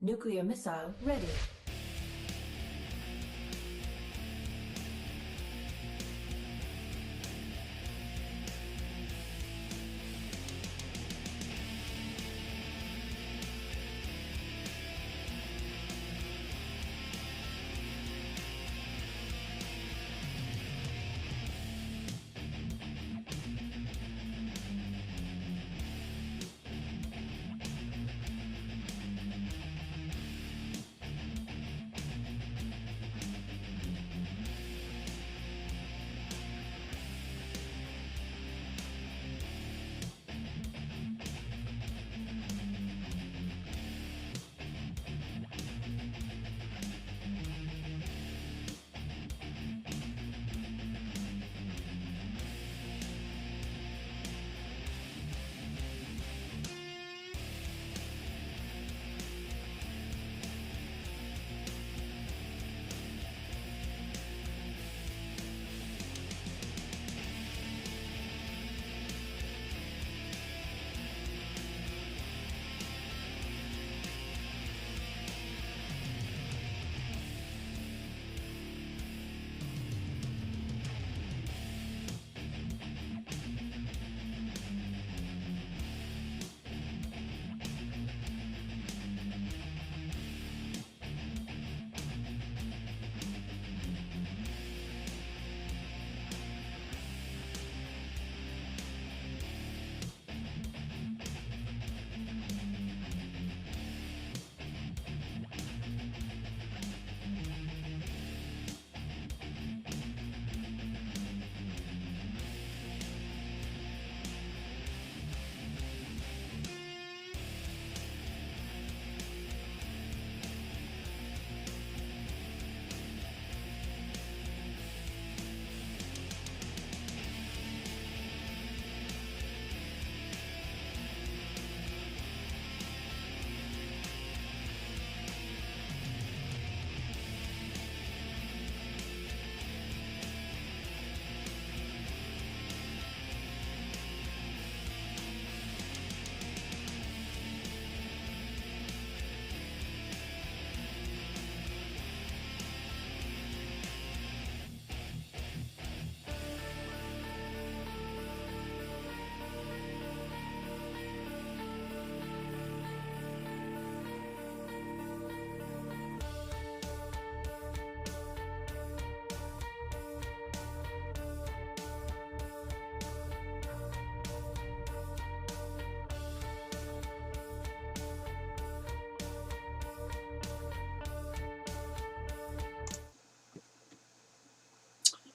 Nuclear missile ready.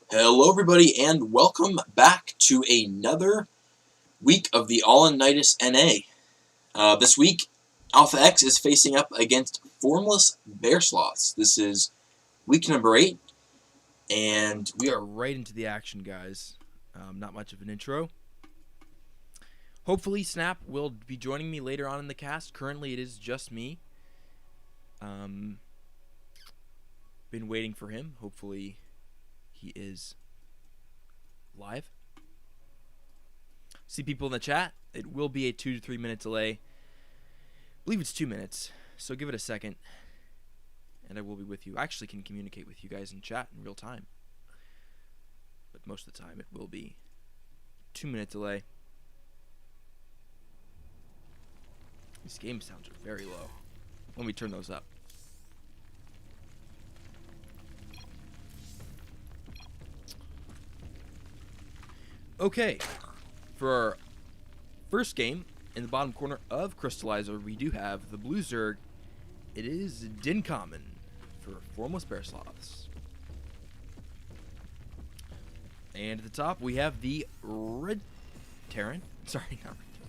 Hello everybody and welcome back to another week of the TheNydus NA. This week, Alpha X is facing up against Formless Bear Sloths. This is week number 8, and we are right into the action, guys. Not much of an intro. Hopefully Snap will be joining me later on in the cast. Currently it is just me. Been waiting for him. Hopefully he is live. See people in the chat. It will be a 2 to 3 minute delay. I believe it's 2 minutes, so give it a second and I will be with you. I actually can communicate with you guys in chat in real time, but most of the time it will be 2 minute delay. These game sounds are very low. Let me turn those up. Okay, for our first game, in the bottom corner of Crystallizer, we do have the Blue Zerg. It is Dincommon for Formless Bear Sloths. And at the top, we have the Red Terran. Sorry, not Red Terran.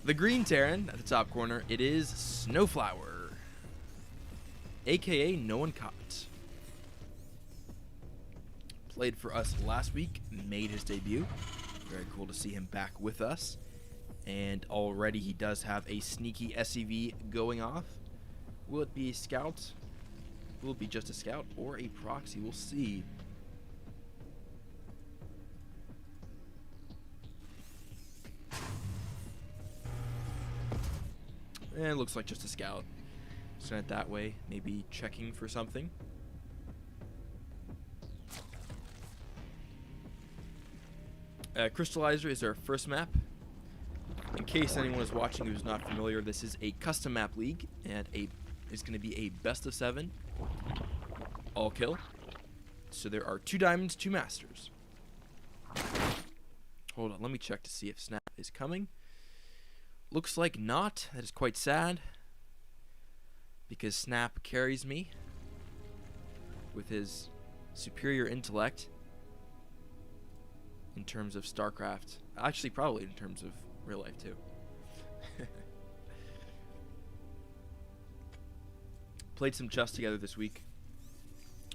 The Green Terran at the top corner. It is Snowflower, aka No One Caught. Played for us last week, made his debut. Very cool to see him back with us. And already he does have a sneaky SCV going off. Will it be a scout? Will it be just a scout or a proxy? We'll see. And it looks like just a scout. Send it that way, maybe checking for something. Crystallizer is our first map. In case anyone is watching who's not familiar, this is a custom map league, and it's going to be a best of 7 all kill. So there are 2 diamonds, 2 masters. Hold on, let me check to see if Snap is coming. Looks like not. That is quite sad, because Snap carries me with his superior intellect in terms of StarCraft. Actually, probably in terms of real life too. Played some chess together this week.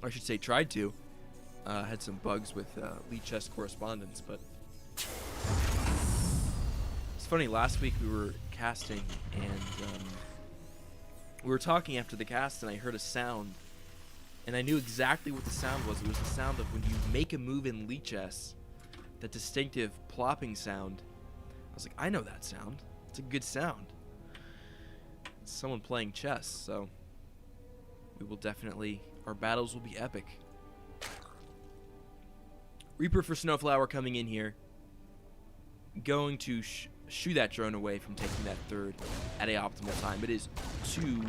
I should say tried to. Had some bugs with Lead Chess correspondence, but it's funny. Last week we were casting, and we were talking after the cast, and I heard a sound, and I knew exactly what the sound was. It was the sound of when you make a move in Lead Chess, that distinctive plopping sound. I was like, I know that sound. It's a good sound. It's someone playing chess, so we will definitely, our battles will be epic. Reaper for Snowflower coming in here. Going to shoo that drone away from taking that 3rd at a optimal time. It is 2.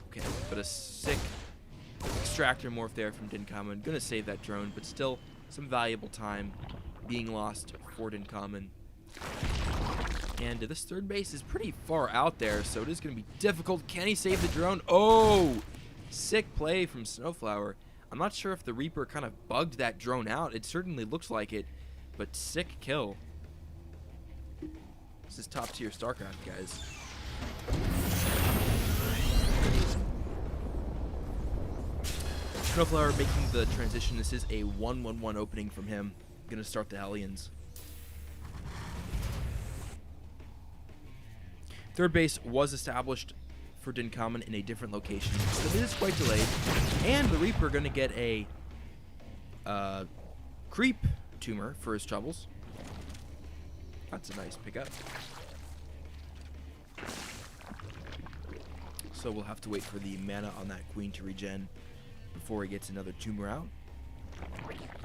Okay, but a sick extractor morph there from Dincommon. Gonna save that drone, but still some valuable time being lost for Dincommon. And this 3rd base is pretty far out there, so it is going to be difficult. Can he save the drone? Oh! Sick play from Snowflower. I'm not sure if the Reaper kind of bugged that drone out. It certainly looks like it, but sick kill. This is top tier StarCraft, guys. Snowflower making the transition. This is a 1-1-1 opening from him. Gonna start the Hellions. 3rd base was established for Dincommon in a different location, so it is quite delayed. And the Reaper gonna get a creep tumor for his troubles. That's a nice pickup. So we'll have to wait for the mana on that queen to regen before he gets another tumor out.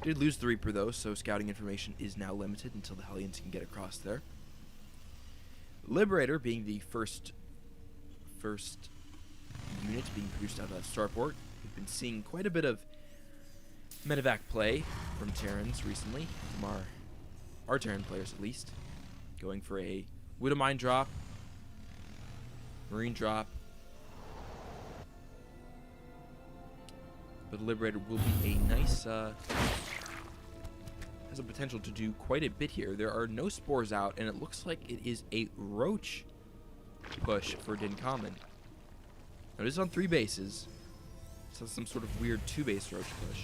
Did lose the Reaper though, so scouting information is now limited until the Hellions can get across there. Liberator being the first unit being produced out of that starport. We've been seeing quite a bit of medevac play from Terrans recently, from our Terran players at least. Going for a Widow Mine drop, Marine drop. But the Liberator will be a nice, has a potential to do quite a bit here. There are no spores out, and it looks like it is a Roach push for Dincommon. Now it is on 3 bases, so some sort of weird 2-base Roach push.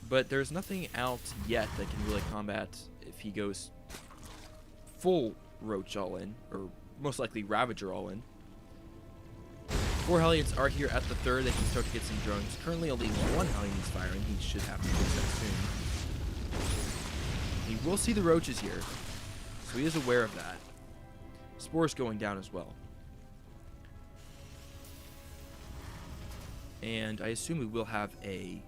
But there's nothing out yet that can really combat if he goes full Roach all in, or most likely Ravager all in. 4 Hellions are here at the 3rd. They can start to get some drones. Currently only 1 Hellion is firing. He should have to fix that soon. He will see the Roaches here, so he is aware of that. Spores going down as well. And I assume we will have a...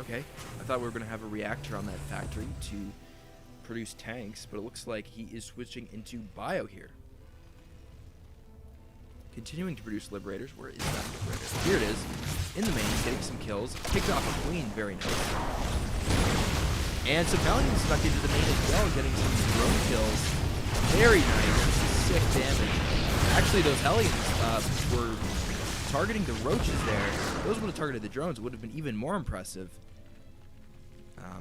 Okay, I thought we were going to have a reactor on that factory to produce tanks, but it looks like he is switching into bio here. Continuing to produce Liberators. Where is that Liberator? Here it is. In the main, getting some kills. Kicked off a Queen, very nice. And some Hellions snuck into the main as well, getting some drone kills. Very nice. Sick damage. Actually, those Hellions were targeting the Roaches there. Those would have targeted the drones. It would have been even more impressive.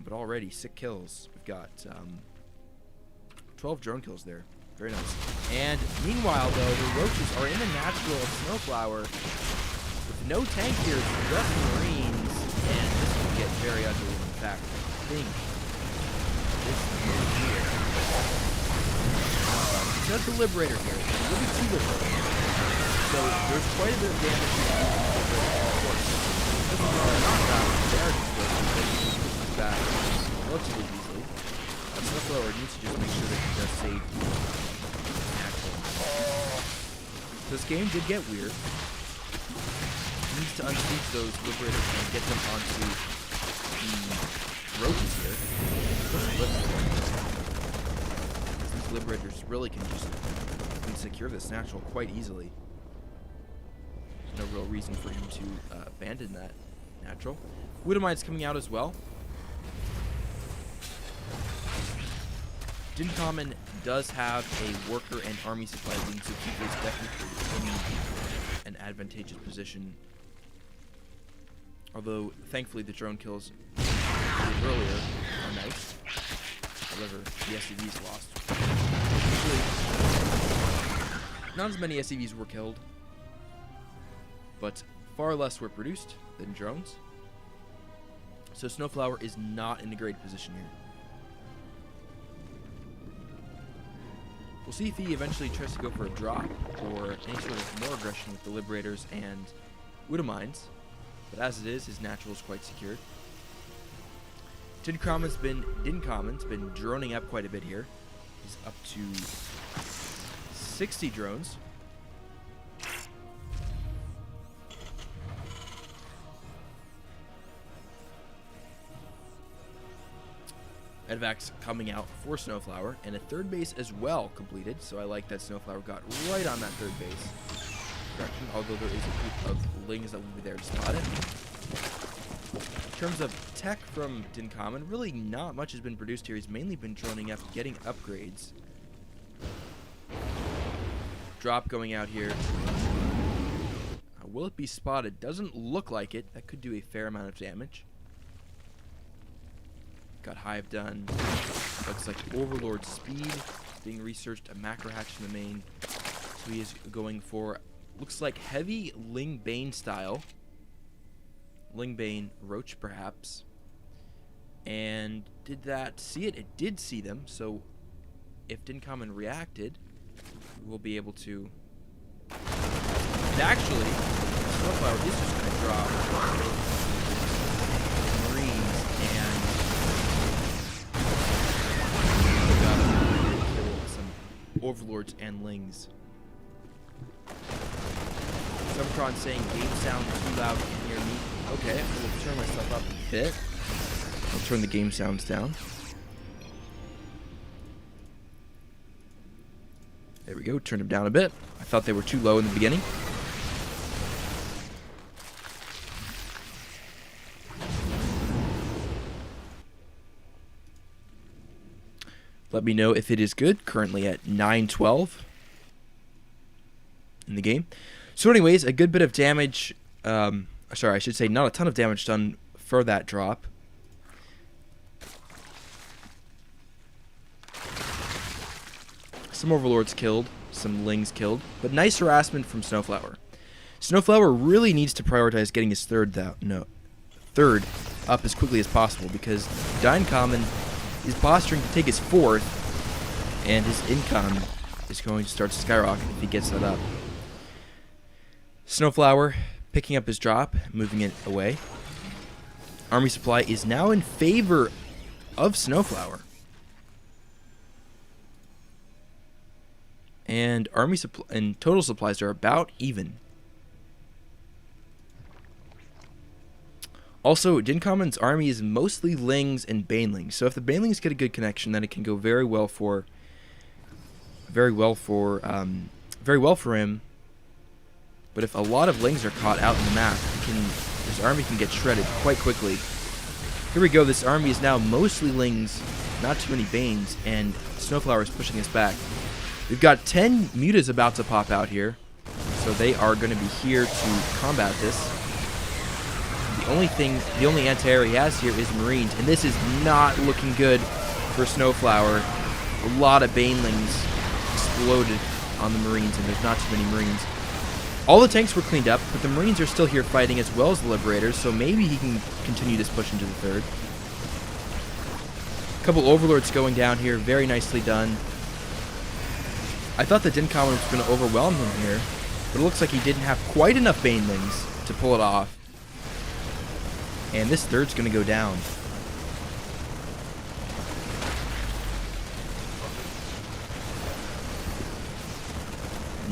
But already, sick kills. We've got 12 drone kills there. Very nice. And meanwhile, though, the Roaches are in the natural of Snowflower with no tank here, just Marines, and this will get very ugly. In fact, I think this is here. Just the Liberator here. There will be 2 Liberators. So there's quite a bit of damage to the Liberator, of course. This is not that there to push back relatively easily. Snowflower needs to just make sure that he does save the actual. This game did get weird. Needs to unseat those Liberators and get them onto the roaches here. These Liberators really can just secure this natural quite easily. There's no real reason for him to abandon that natural. Widowmine's coming out as well. Dincommon does have a worker and army supply lead, so he is definitely in an advantageous position. Although, thankfully, the drone kills earlier are nice. However, the SCVs lost. Actually, not as many SCVs were killed, but far less were produced than drones. So Snowflower is not in a great position here. We'll see if he eventually tries to go for a drop or any sort of more aggression with the Liberators and Widowmines. But as it is, his natural is quite secured. Dincommon's been droning up quite a bit here. He's up to 60 drones. Edvax coming out for Snowflower, and a third base as well completed, so I like that Snowflower got right on that third base direction, although there is a group of Lings that will be there to spot it. In terms of tech from Dincommon, really not much has been produced here. He's mainly been droning up, getting upgrades. Drop going out here. Will it be spotted? Doesn't look like it. That could do a fair amount of damage. Got Hive done. Looks like Overlord speed being researched. A macro hatch in the main. So he is going for, looks like heavy Ling Bane style. Ling Bane Roach perhaps. And did that see it? It did see them. So if Dincommon reacted, we'll be able to. And actually, Snowflower is just going to drop Marines and some Overlords and Lings. Subtron saying game sound too loud, can hear me. Okay, I will turn myself up a bit. I'll turn the game sounds down. There we go, turn them down a bit. I thought they were too low in the beginning. Let me know if it is good. Currently at 9:12 in the game. So anyways, a good bit of damage. Sorry, I should say not a ton of damage done for that drop. Some Overlords killed, some Lings killed, but nice harassment from Snowflower. Snowflower really needs to prioritize getting his third up as quickly as possible because Dincommon is posturing to take his fourth, and his income is going to start to skyrocket if he gets that up. Snowflower picking up his drop, moving it away. Army supply is now in favor of Snowflower. And army supply and total supplies are about even. Also, Dincommon's army is mostly Lings and Banelings. So if the Banelings get a good connection, then it can go very well for him. But if a lot of Lings are caught out in the map, his army can get shredded quite quickly. Here we go. This army is now mostly Lings, not too many Banes, and Snowflower is pushing us back. We've got 10 Mutas about to pop out here, so they are going to be here to combat this. The only anti-air he has here is Marines, and this is not looking good for Snowflower. A lot of Banelings exploded on the Marines, and there's not too many Marines. All the tanks were cleaned up, but the Marines are still here fighting as well as the Liberators, so maybe he can continue this push into the third. A couple Overlords going down here, very nicely done. I thought the Dincommon was going to overwhelm him here, but it looks like he didn't have quite enough Banelings to pull it off. And this third's going to go down.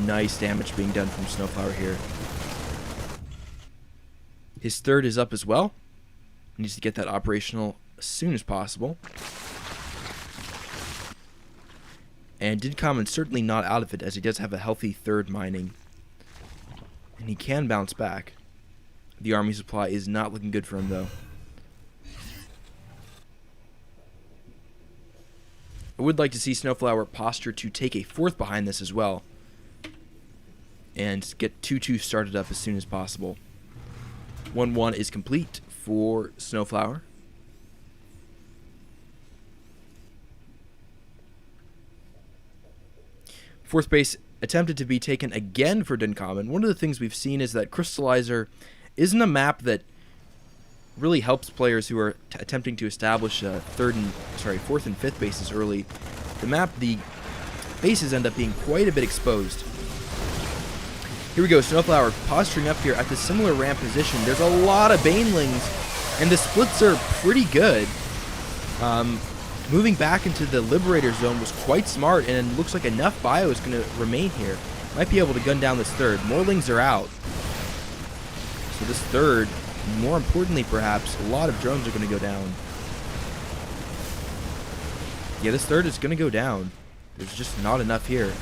Nice damage being done from Snowflower here. His third is up as well. He needs to get that operational as soon as possible. And Dincommon certainly not out of it, as he does have a healthy third mining. And he can bounce back. The army supply is not looking good for him, though. I would like to see Snowflower posture to take a fourth behind this as well. And get 2-2 started up as soon as possible. 1-1 is complete for Snowflower. Fourth base attempted to be taken again for Dincommon. One of the things we've seen is that Crystallizer isn't a map that really helps players who are attempting to establish fourth and fifth bases early. The bases end up being quite a bit exposed. Here we go, Snowflower posturing up here at the similar ramp position. There's a lot of Banelings, and the splits are pretty good. Moving back into the Liberator zone was quite smart, and it looks like enough bio is going to remain here. Might be able to gun down this third. Morlings are out. So this third, more importantly perhaps, a lot of drones are going to go down. Yeah, this third is going to go down. There's just not enough here.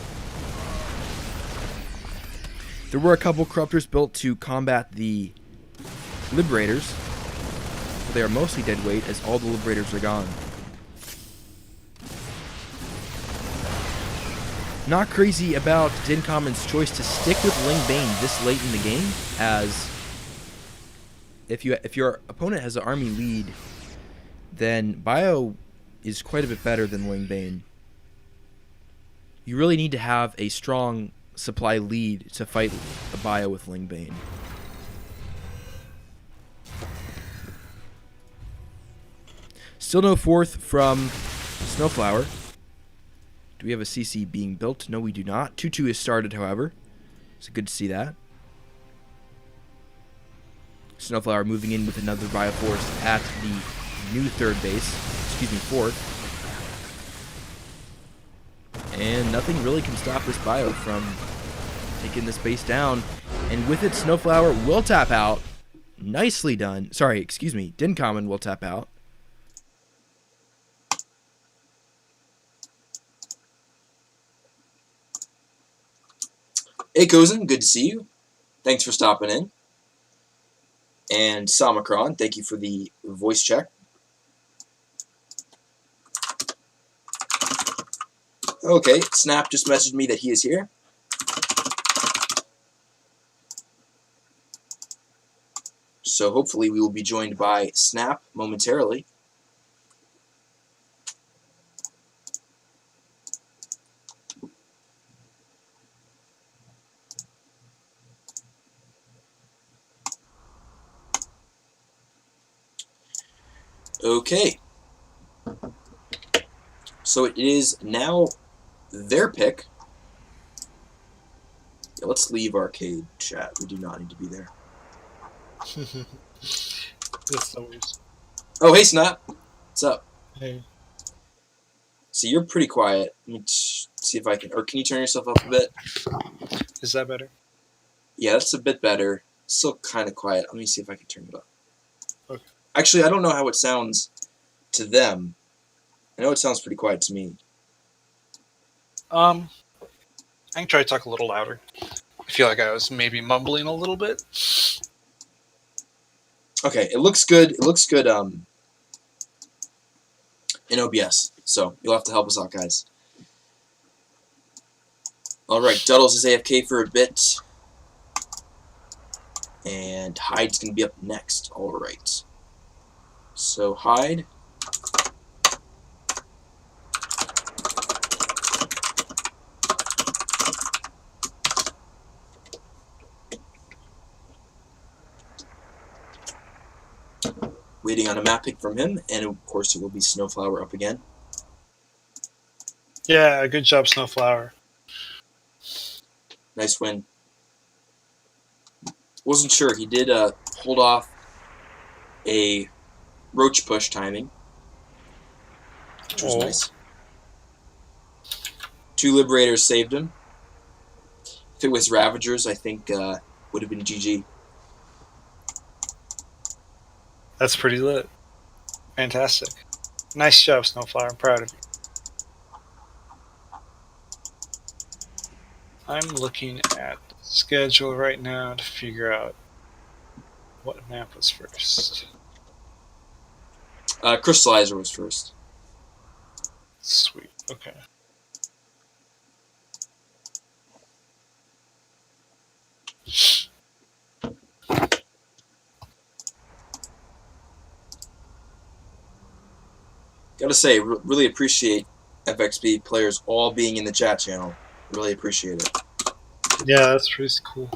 There were a couple Corruptors built to combat the Liberators, but they are mostly dead weight as all the Liberators are gone. Not crazy about Dincommon's choice to stick with Ling Bane this late in the game, as if your opponent has an army lead, then bio is quite a bit better than Ling Bane. You really need to have a strong supply lead to fight a bio with Ling Bane. Still no fourth from Snowflower. Do we have a CC being built? No, we do not. 2-2 is started, however. It's good to see that. Snowflower moving in with another Bioforce at the new third base. Fourth. And nothing really can stop this bio from taking this base down. And with it, Snowflower will tap out. Nicely done. Dincommon will tap out. Hey, Kozin, good to see you. Thanks for stopping in. And Samacron, thank you for the voice check. Okay, Snap just messaged me that he is here. So hopefully we will be joined by Snap momentarily. Okay. So it is now their pick. Yeah, let's leave arcade chat. We do not need to be there. That's always. Oh, hey, Snap. What's up? Hey. So you're pretty quiet. Let me see if I can... Or can you turn yourself up a bit? Is that better? Yeah, that's a bit better. Still kind of quiet. Let me see if I can turn it up. Okay. Actually, I don't know how it sounds to them. I know it sounds pretty quiet to me. I can try to talk a little louder. I feel like I was maybe mumbling a little bit. Okay, it looks good. It looks good in OBS. So you'll have to help us out, guys. Alright, Duddles is AFK for a bit. And Hyde's going to be up next. Alright. So Hyde. Waiting on a map pick from him, and of course it will be Snowflower up again. Yeah, good job, Snowflower. Nice win. Wasn't sure. He did hold off a roach push timing, which was nice. 2 Liberators saved him. If it was Ravagers, I think would have been GG. That's pretty lit. Fantastic. Nice job, Snowflower. I'm proud of you. I'm looking at the schedule right now to figure out what map was first. Crystallizer was first. Sweet. Okay. Gotta say, really appreciate FxB players all being in the chat channel. Really appreciate it. Yeah, that's pretty cool.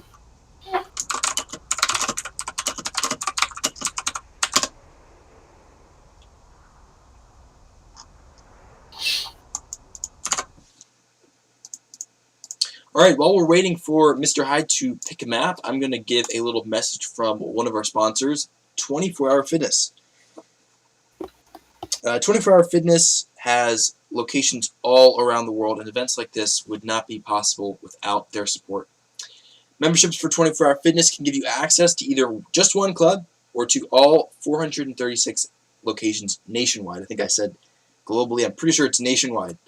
All right, while we're waiting for Mr. Hyde to pick a map, I'm going to give a little message from one of our sponsors, 24 Hour Fitness. 24 Hour Fitness has locations all around the world, and events like this would not be possible without their support. Memberships for 24 Hour Fitness can give you access to either just one club or to all 436 locations nationwide. I think I said globally. I'm pretty sure it's nationwide.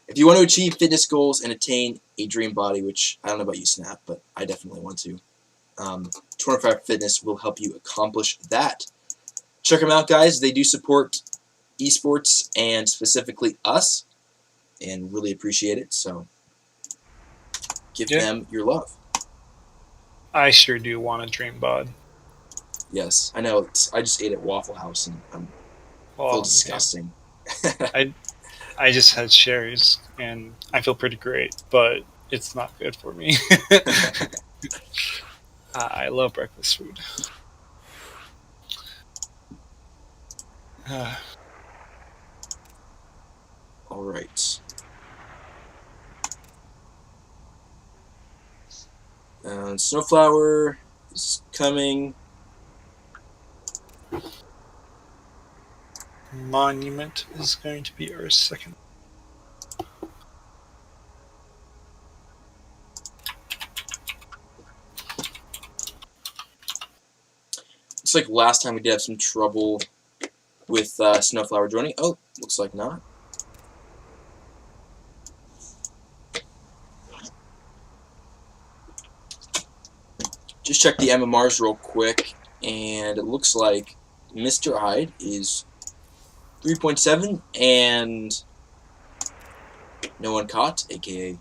If you want to achieve fitness goals and attain a dream body, which I don't know about you, Snap, but I definitely want to, 24 Hour Fitness will help you accomplish that. Check them out, guys. They do support esports and specifically us, and really appreciate it. So give them your love. I sure do want a dream bod. Yes, I know. I just ate at Waffle House, and I feel disgusting. I just had Sherry's, and I feel pretty great, but it's not good for me. I love breakfast food. All right. Snowflower is coming. Monument is going to be our second. Looks like last time we did have some trouble with Snowflower joining. Oh, looks like not. Just check the MMRs real quick, and it looks like Mr. Hyde is 3.7 and no one caught, aka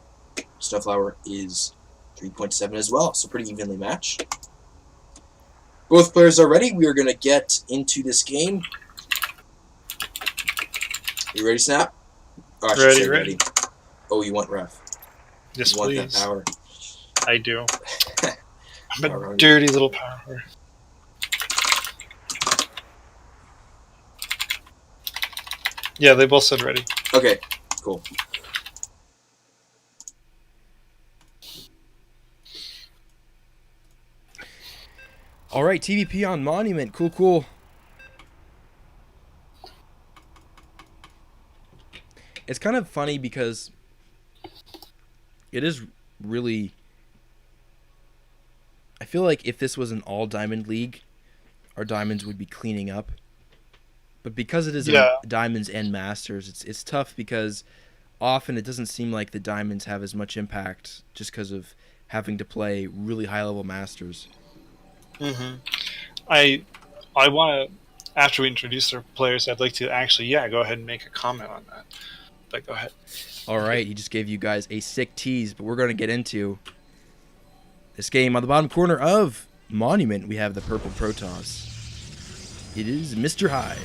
Snowflower, is 3.7 as well, so pretty evenly matched. Both players are ready. We are going to get into this game. You ready, Snap? Oh, I should say ready. Oh, you want ref? Yes, you want please. that power? I do. I'm a dirty little power. Yeah, they both said ready. Okay, cool. All right, TVP on Monument. Cool. It's kind of funny because it is really... I feel like if this was an all-diamond league, our diamonds would be cleaning up. But because it is diamonds and masters, it's tough because often it doesn't seem like the diamonds have as much impact just because of having to play really high-level masters. Mm-hmm. I want to, after we introduce our players, I'd like to actually, go ahead and make a comment on that. But go ahead. All right, he just gave you guys a sick tease, but we're going to get into this game. On the bottom corner of Monument, we have the purple Protoss. It is Mr. Hyde.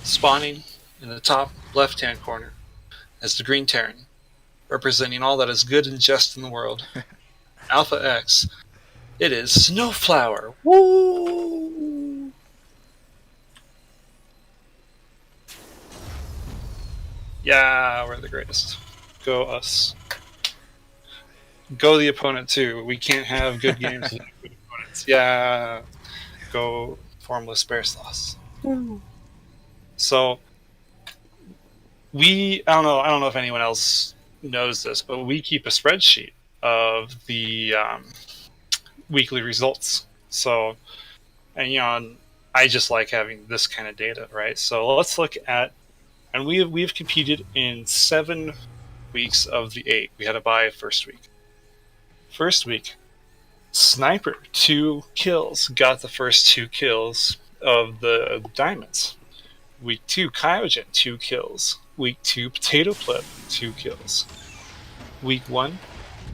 Spawning in the top left-hand corner as the Green Terran, representing all that is good and just in the world. Alpha X. It is Snowflower. Woo! Yeah, we're the greatest. Go us. Go the opponent too. We can't have good games without good opponents. Yeah. Go Formless Bear Sloths. So I don't know if anyone else knows this, but we keep a spreadsheet of the weekly results. So, and I just like having this kind of data, right? So let's look at, and we've competed in 7 weeks of the 8. We had a bye first week. First week, Sniper 2 kills, got the first 2 kills of the diamonds. Week 2, Kyogen 2 kills. Week 2, Potato Flip 2 kills. Week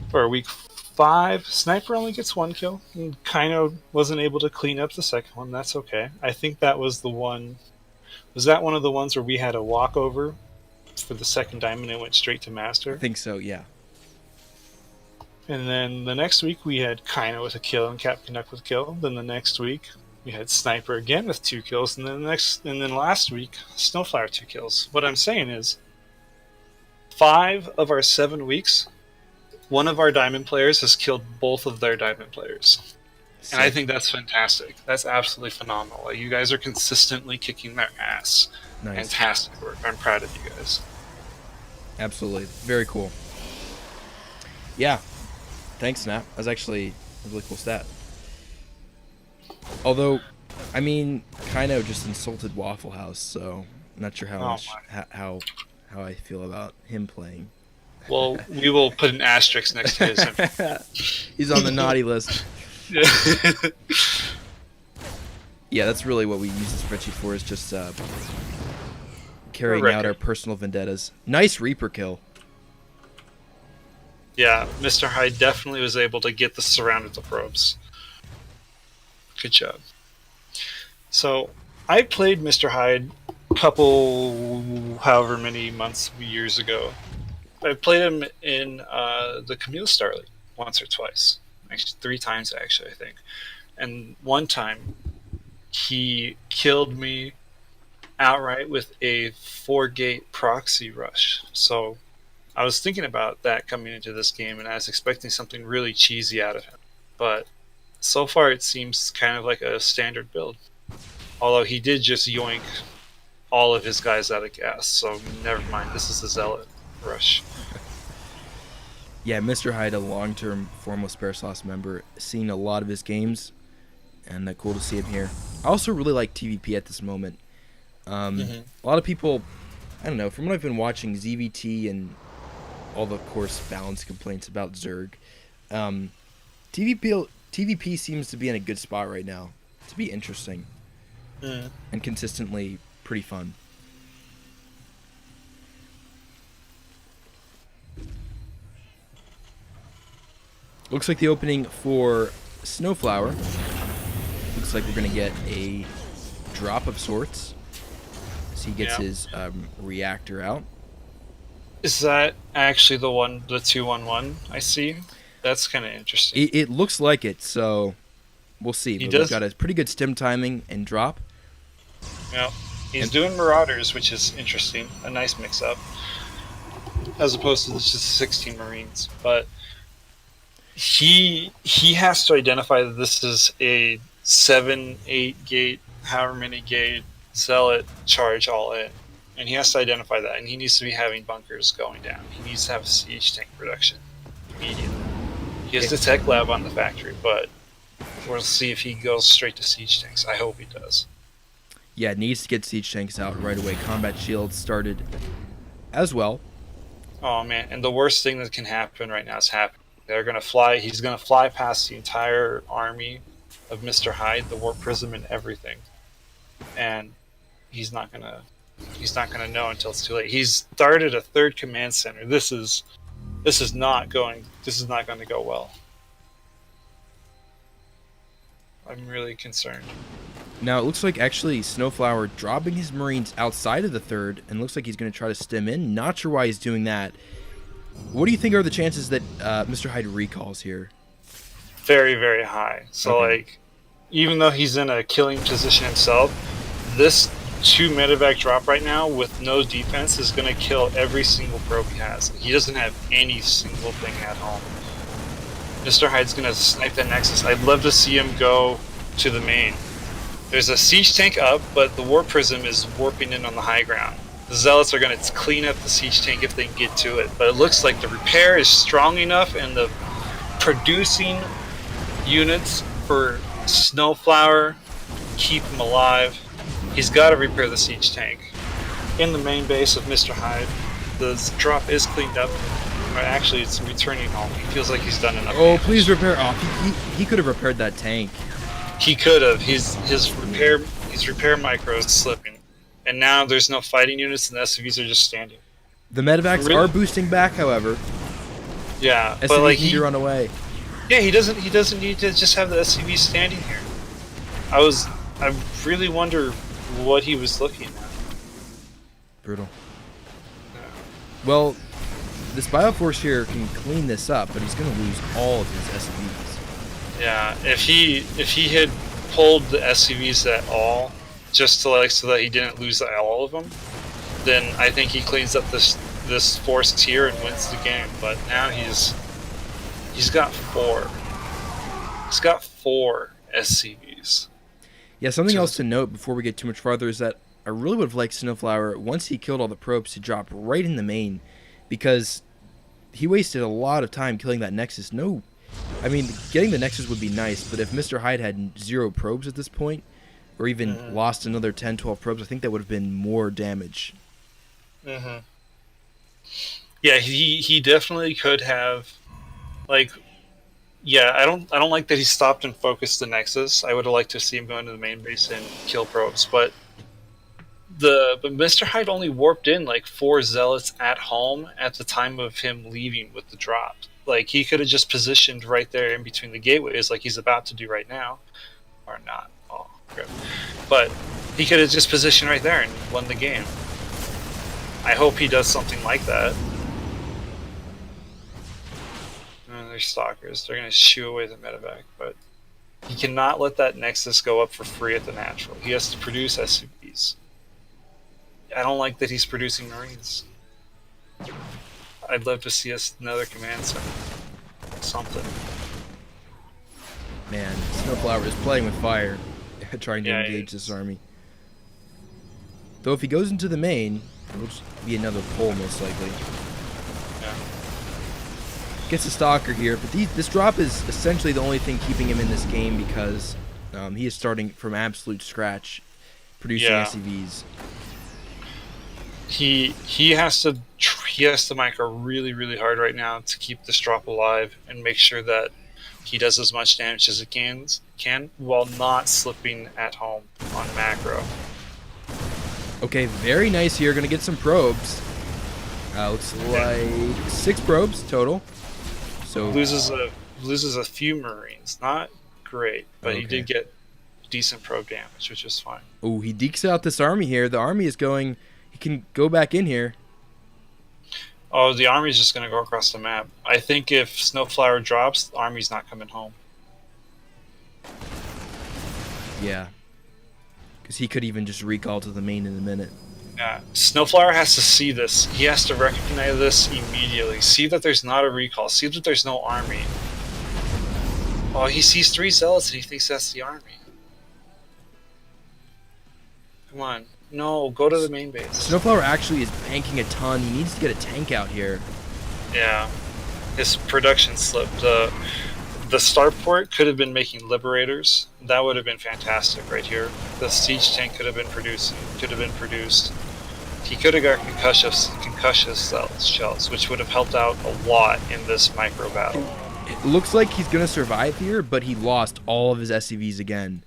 5, Sniper only gets 1 kill. And kind of wasn't able to clean up the second one. That's okay. I think that was the one. Was that one of the ones where we had a walkover for the second diamond and went straight to I master? think so, yeah. And then the next week we had Kaino with a kill and Cap Canuck with a kill. Then the next week we had Sniper again with 2 kills, and then last week Snowflower 2 kills. What I'm saying is, 5 of our 7 weeks, one of our diamond players has killed both of their diamond players. Sick. And I think that's fantastic. That's absolutely phenomenal. Like, you guys are consistently kicking their ass. Nice. Fantastic work. I'm proud of you guys. Absolutely. Very cool. Yeah. Thanks, Snap. That was actually a really cool stat. Although, I mean, Kaino just insulted Waffle House, so I'm not sure how I feel about him playing. Well, we will put an asterisk next to his. He's on the naughty list. Yeah. Yeah, that's really what we use the spreadsheet for, is just carrying out our personal vendettas. Nice Reaper kill. Yeah, Mr. Hyde definitely was able to get the surrounded the probes. Good job. So, I played Mr. Hyde a couple, however many months, years ago. I played him in the Camille Star League once or twice. Actually, 3 times, actually, I think. And one time, he killed me outright with a 4-gate proxy rush. So, I was thinking about that coming into this game, and I was expecting something really cheesy out of him. But so far, it seems kind of like a standard build. Although he did just yoink all of his guys out of gas, so never mind. This is a Zealot rush. Yeah, Mr. Hyde, a long-term Formless Bear Sauce member, seen a lot of his games, and cool to see him here. I also really like TVP at this moment. A lot of people, I don't know, from what I've been watching, ZVT and all the course balance complaints about Zerg, TVP seems to be in a good spot right now to be interesting and consistently pretty fun. Looks like the opening for Snowflower. Looks like we're going to get a drop of sorts. So he gets his reactor out. Is that actually the 2-1-1 I see? That's kind of interesting. It looks like it, so we'll see. But we've got a pretty good stim timing and drop. Yeah, he's doing Marauders, which is interesting. A nice mix-up. As opposed to just 16 Marines. But he has to identify that this is a 7-8 gate, however many gate Zealot charge all in. And he has to identify that, and he needs to be having bunkers going down. He needs to have siege tank production immediately. He has the tech lab on the factory, but we'll see if he goes straight to siege tanks. I hope he does. Yeah, needs to get siege tanks out right away. Combat shields started as well. Oh man, and the worst thing that can happen right now is happening. They're gonna fly. He's gonna fly past the entire army of Mr. Hyde, the Warp Prism, and everything, and he's not gonna know until it's too late. He's started a 3rd command center. This is not going to go well. I'm really concerned. Now it looks like actually Snowflower dropping his Marines outside of the 3rd, and looks like he's going to try to stem in. Not sure why he's doing that. What do you think are the chances that Mr. Hyde recalls here? Very, very high. So like, even though he's in a killing position himself, this 2 medevac drop right now with no defense is going to kill every single probe he has. He doesn't have any single thing at home. Mr. Hyde's going to snipe the Nexus. I'd love to see him go to the main. There's a siege tank up, but the Warp Prism is warping in on the high ground. The Zealots are going to clean up the siege tank if they can get to it, but it looks like the repair is strong enough and the producing units for Snowflower keep him alive. He's got to repair the siege tank. In the main base of Mr. Hyde, the drop is cleaned up. Actually, it's returning home. He feels like he's done enough Oh, damage. please repair. Oh, he could have repaired that tank. He could have. His repair micro is slipping, and now there's no fighting units, and the SCVs are just standing. The medevacs Really? are boosting back, however. Yeah, SCVs but like need to run away. yeah, he doesn't need to just have the SCVs standing here. I really wonder what he was looking at. Brutal. Well, this Bioforce here can clean this up, but he's going to lose all of his SCVs. Yeah, if he had pulled the SCVs at all, just to like so that he didn't lose all of them, then I think he cleans up this force here and wins the game. But now he's got 4. He's got 4 SCVs. Yeah, something else to note before we get too much farther is that I really would have liked Snowflower, once he killed all the probes, to drop right in the main, because he wasted a lot of time killing that Nexus. No, I mean, getting the Nexus would be nice, but if Mr. Hyde had 0 probes at this point, or even lost another 10, 12 probes, I think that would have been more damage. Yeah, he definitely could have, like, yeah, I don't like that he stopped and focused the Nexus. I would have liked to see him go into the main base and kill probes, but Mr. Hyde only warped in like 4 Zealots at home at the time of him leaving with the drop. Like, he could have just positioned right there in between the gateways like he's about to do right now. Or not. Oh, crap. But he could have just positioned right there and won the game. I hope he does something like that. They're stalkers. They're going to shoo away the medevac, but he cannot let that Nexus go up for free at the natural. He has to produce SCVs. I don't like that he's producing Marines. I'd love to see us another command center. Something. Man, Snowflower is playing with fire, trying to Yeah, engage this army. Though if he goes into the main, it'll just be another pull most likely. Yeah. Gets a stalker here, but this drop is essentially the only thing keeping him in this game, because he is starting from absolute scratch, producing SCVs. He has to micro really, really hard right now to keep this drop alive and make sure that he does as much damage as he can while not slipping at home on macro. Okay, very nice here. Gonna get some probes. Looks like 6 probes total. So loses a few Marines, not great, but he did get decent probe damage, which is fine. Oh, he dekes out this army here. The army is going. He can go back in here. Oh, the army's just going to go across the map. I think if Snowflower drops, the army's not coming home. Yeah. Because he could even just recall to the main in a minute. Yeah, Snowflower has to see this. He has to recognize this immediately. See that there's not a recall. See that there's no army. Oh, he sees 3 Zealots and he thinks that's the army. Come on. No, go to the main base. Snowflower actually is banking a ton. He needs to get a tank out here. Yeah. His production slipped. The starport could have been making liberators. That would have been fantastic right here. The siege tank could have been produced. He could have got concussion shells, which would have helped out a lot in this micro battle. It looks like he's going to survive here, but he lost all of his SCVs again.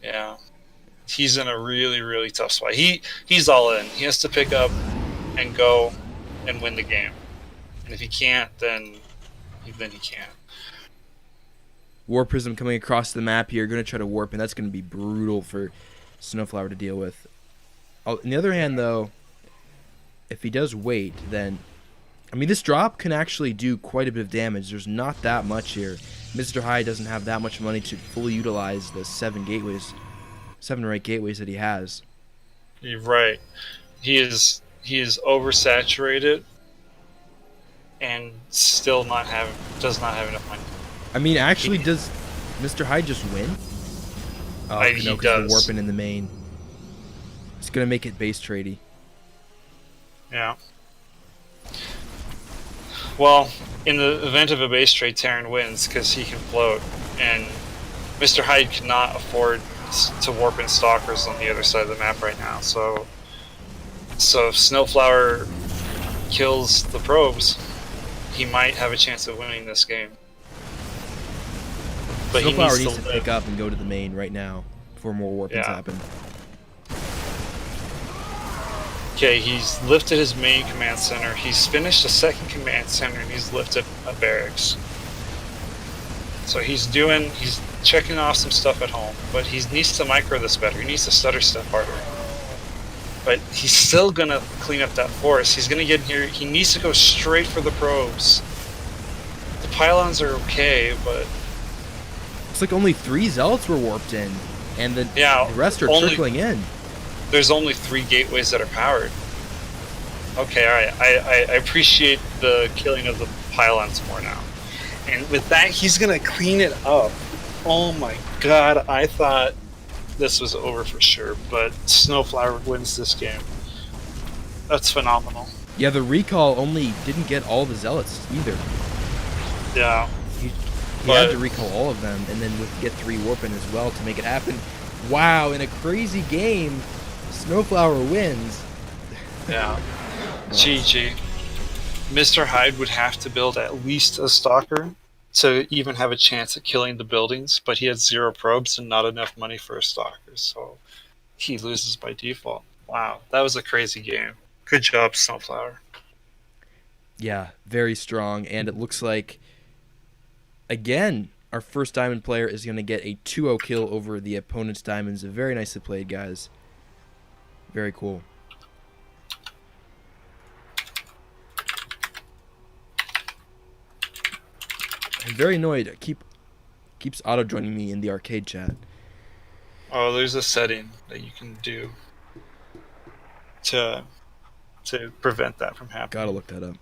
Yeah. He's in a really, really tough spot. He's all in. He has to pick up and go and win the game. And if he can't, then he can't. War Prism coming across the map here, going to try to warp, and that's going to be brutal for Snowflower to deal with. On the other hand, though, if he does wait, then... I mean, this drop can actually do quite a bit of damage. There's not that much here. Mr. Hyde doesn't have that much money to fully utilize the 7 or 8 gateways that he has. You're right. He is oversaturated and still does not have enough money. I mean, actually, does Mr. Hyde just win? Oh, He no, because does. we're warping in the main. It's going to make it base tradey. Yeah. Well, in the event of a base trade, Terran wins because he can float, and Mr. Hyde cannot afford to warp in stalkers on the other side of the map right now. So if Snowflower kills the probes, he might have a chance of winning this game. But Snowflower he needs needs to to pick live. up and go to the main right now before more warpings Yeah. happen. Okay, he's lifted his main command center. He's finished a second command center, and he's lifted a barracks. So he's checking off some stuff at home, but he needs to micro this better. He needs to stutter step harder. But he's still gonna clean up that force. He's gonna get in here. He needs to go straight for the probes. The pylons are okay, but Looks like only 3 zealots were warped in, and the rest are trickling in. There's only 3 gateways that are powered. Okay, alright. I appreciate the killing of the pylons more now. And with that, he's gonna clean it up. Oh my god, I thought this was over for sure, but Snowflower wins this game. That's phenomenal. Yeah, the recall only didn't get all the zealots either. Yeah. He had to recall all of them, and then get 3 warp in as well to make it happen. Wow, in a crazy game, Snowflower wins. Yeah. GG. Mr. Hyde would have to build at least a stalker to even have a chance at killing the buildings, but he had 0 probes and not enough money for a stalker, so he loses by default. Wow, that was a crazy game. Good job, Snowflower. Yeah, very strong, and it looks like, again, our first diamond player is going to get a 2-0 kill over the opponent's diamonds. Very nicely played, guys. Very cool. I'm very annoyed. It keeps auto-joining me in the arcade chat. Oh, there's a setting that you can do to prevent that from happening. Gotta look that up.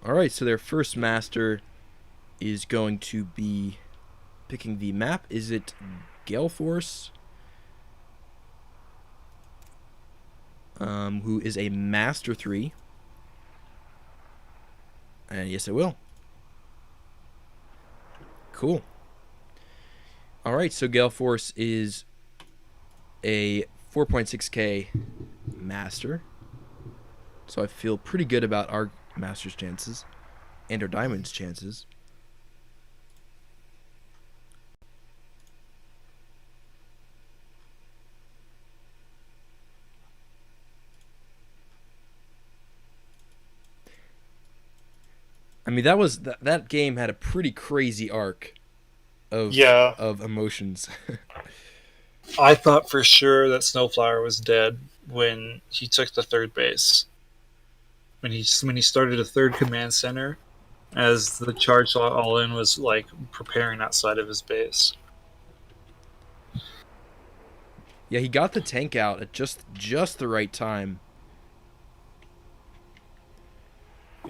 Alright, so their first master is going to be picking the map. Is it Gale Force? Who is a Master 3. And yes, it will. Cool. Alright, so Gale Force is a 4.6k Master. So I feel pretty good about our Master's chances and our Diamond's chances. I mean, that game had a pretty crazy arc of emotions. I thought for sure that Snowflower was dead when he took the third base. When he started a third command center, as the charge all in was like preparing outside of his base. Yeah, he got the tank out at just the right time.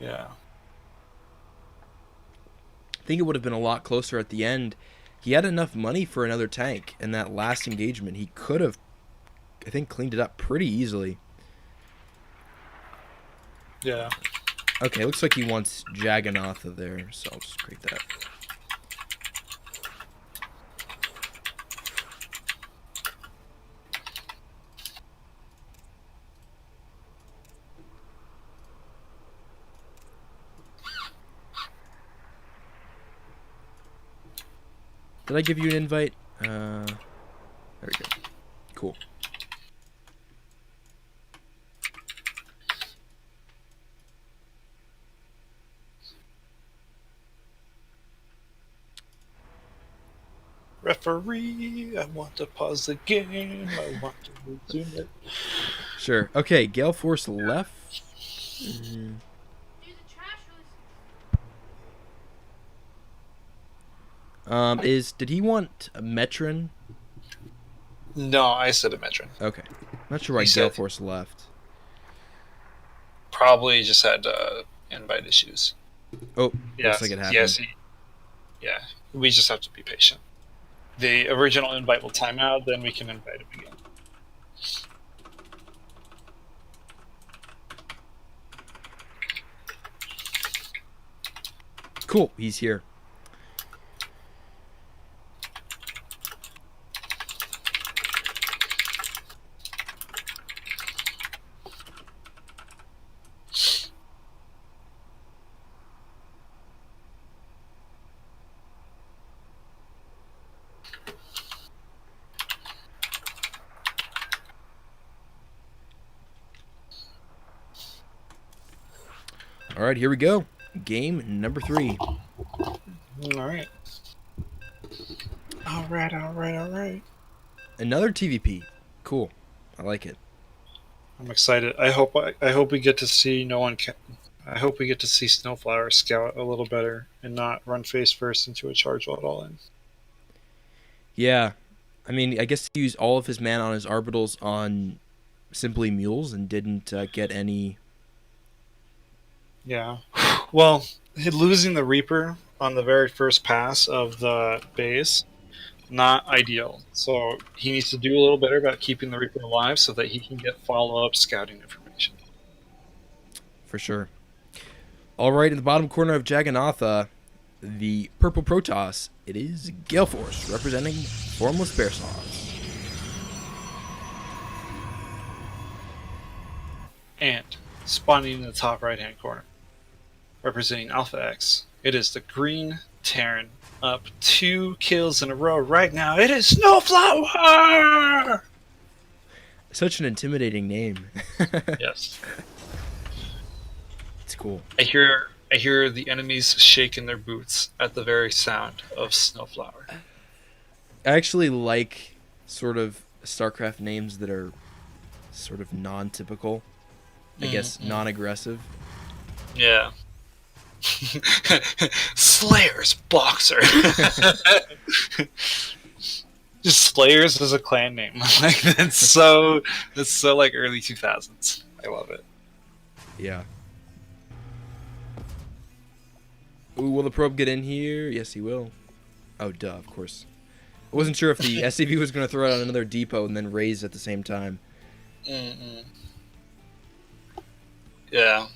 Yeah. I think it would have been a lot closer at the end. He had enough money for another tank, and that last engagement, he could have, I think, cleaned it up pretty easily. Yeah. Okay, looks like he wants Jagannatha there, so I'll just create that. Did I give you an invite? There we go. Cool. Referee, I want to pause the game. I want to resume it. Sure. Okay, Gale Force left. Did he want a Metron No, I said a Metron. Okay. Not sure why He Gale said Force left. probably just had invite issues. Oh, looks like Yes, it happened. yes, yeah. We just have to be patient. The original invite will time out, then we can invite him again. Cool, he's here. All right, here we go. Game number 3. All right. All right. Another TVP. Cool. I like it. I'm excited. I hope we get to see I hope we get to see Snowflower scout a little better and not run face first into a charge while all in. Yeah. I mean, I guess he used all of his mana on his orbitals on simply mules and didn't get any. Yeah. Well, losing the Reaper on the very first pass of the base, not ideal. So he needs to do a little better about keeping the Reaper alive so that he can get follow-up scouting information. For sure. All right, in the bottom corner of Jagannatha, the purple Protoss, it is Gale Force representing Formless Bear Saws. And spawning in the top right-hand corner, representing Alpha X, it is the Green Terran, up 2 kills in a row right now. It is Snowflower! Such an intimidating name. Yes. It's cool. I hear the enemies shaking their boots at the very sound of Snowflower. I actually like sort of StarCraft names that are sort of non-typical. I guess non-aggressive. Yeah. Slayer's Boxer. Just Slayers is a clan name. Like that's so like early 2000s. I love it. Yeah. Ooh, will the probe get in here? Yes, he will. Oh, duh, of course. I wasn't sure if the SCV was going to throw out another depot and then raise at the same time. Yeah.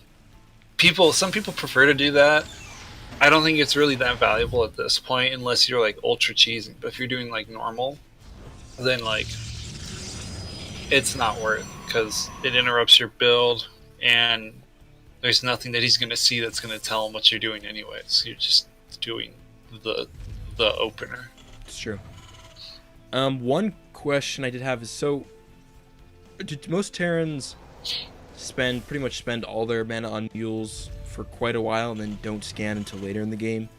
Some people prefer to do that. I don't think it's really that valuable at this point unless you're like ultra cheesing. But if you're doing like normal, then like it's not worth because it interrupts your build and there's nothing that he's going to see that's going to tell him what you're doing anyways. You're just doing the opener. It's true. One question I did have is, so do most Terrans pretty much spend all their mana on mules for quite a while and then don't scan until later in the game?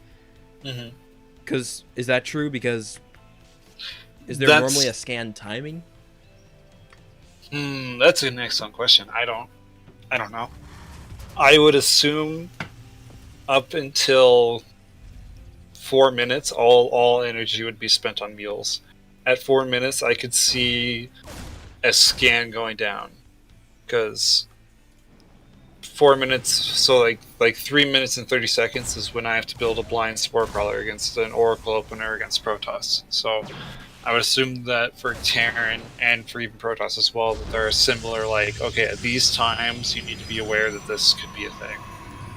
Because is that true? Because is there normally a scan timing? That's an excellent question. I don't know. I would assume up until 4 minutes, all energy would be spent on mules. At 4 minutes, I could see a scan going down because 4 minutes, so like 3 minutes and 30 seconds is when I have to build a blind spore crawler against an oracle opener against Protoss. So I would assume that for Terran and for even Protoss as well, that there are similar, like, okay, at these times you need to be aware that this could be a thing.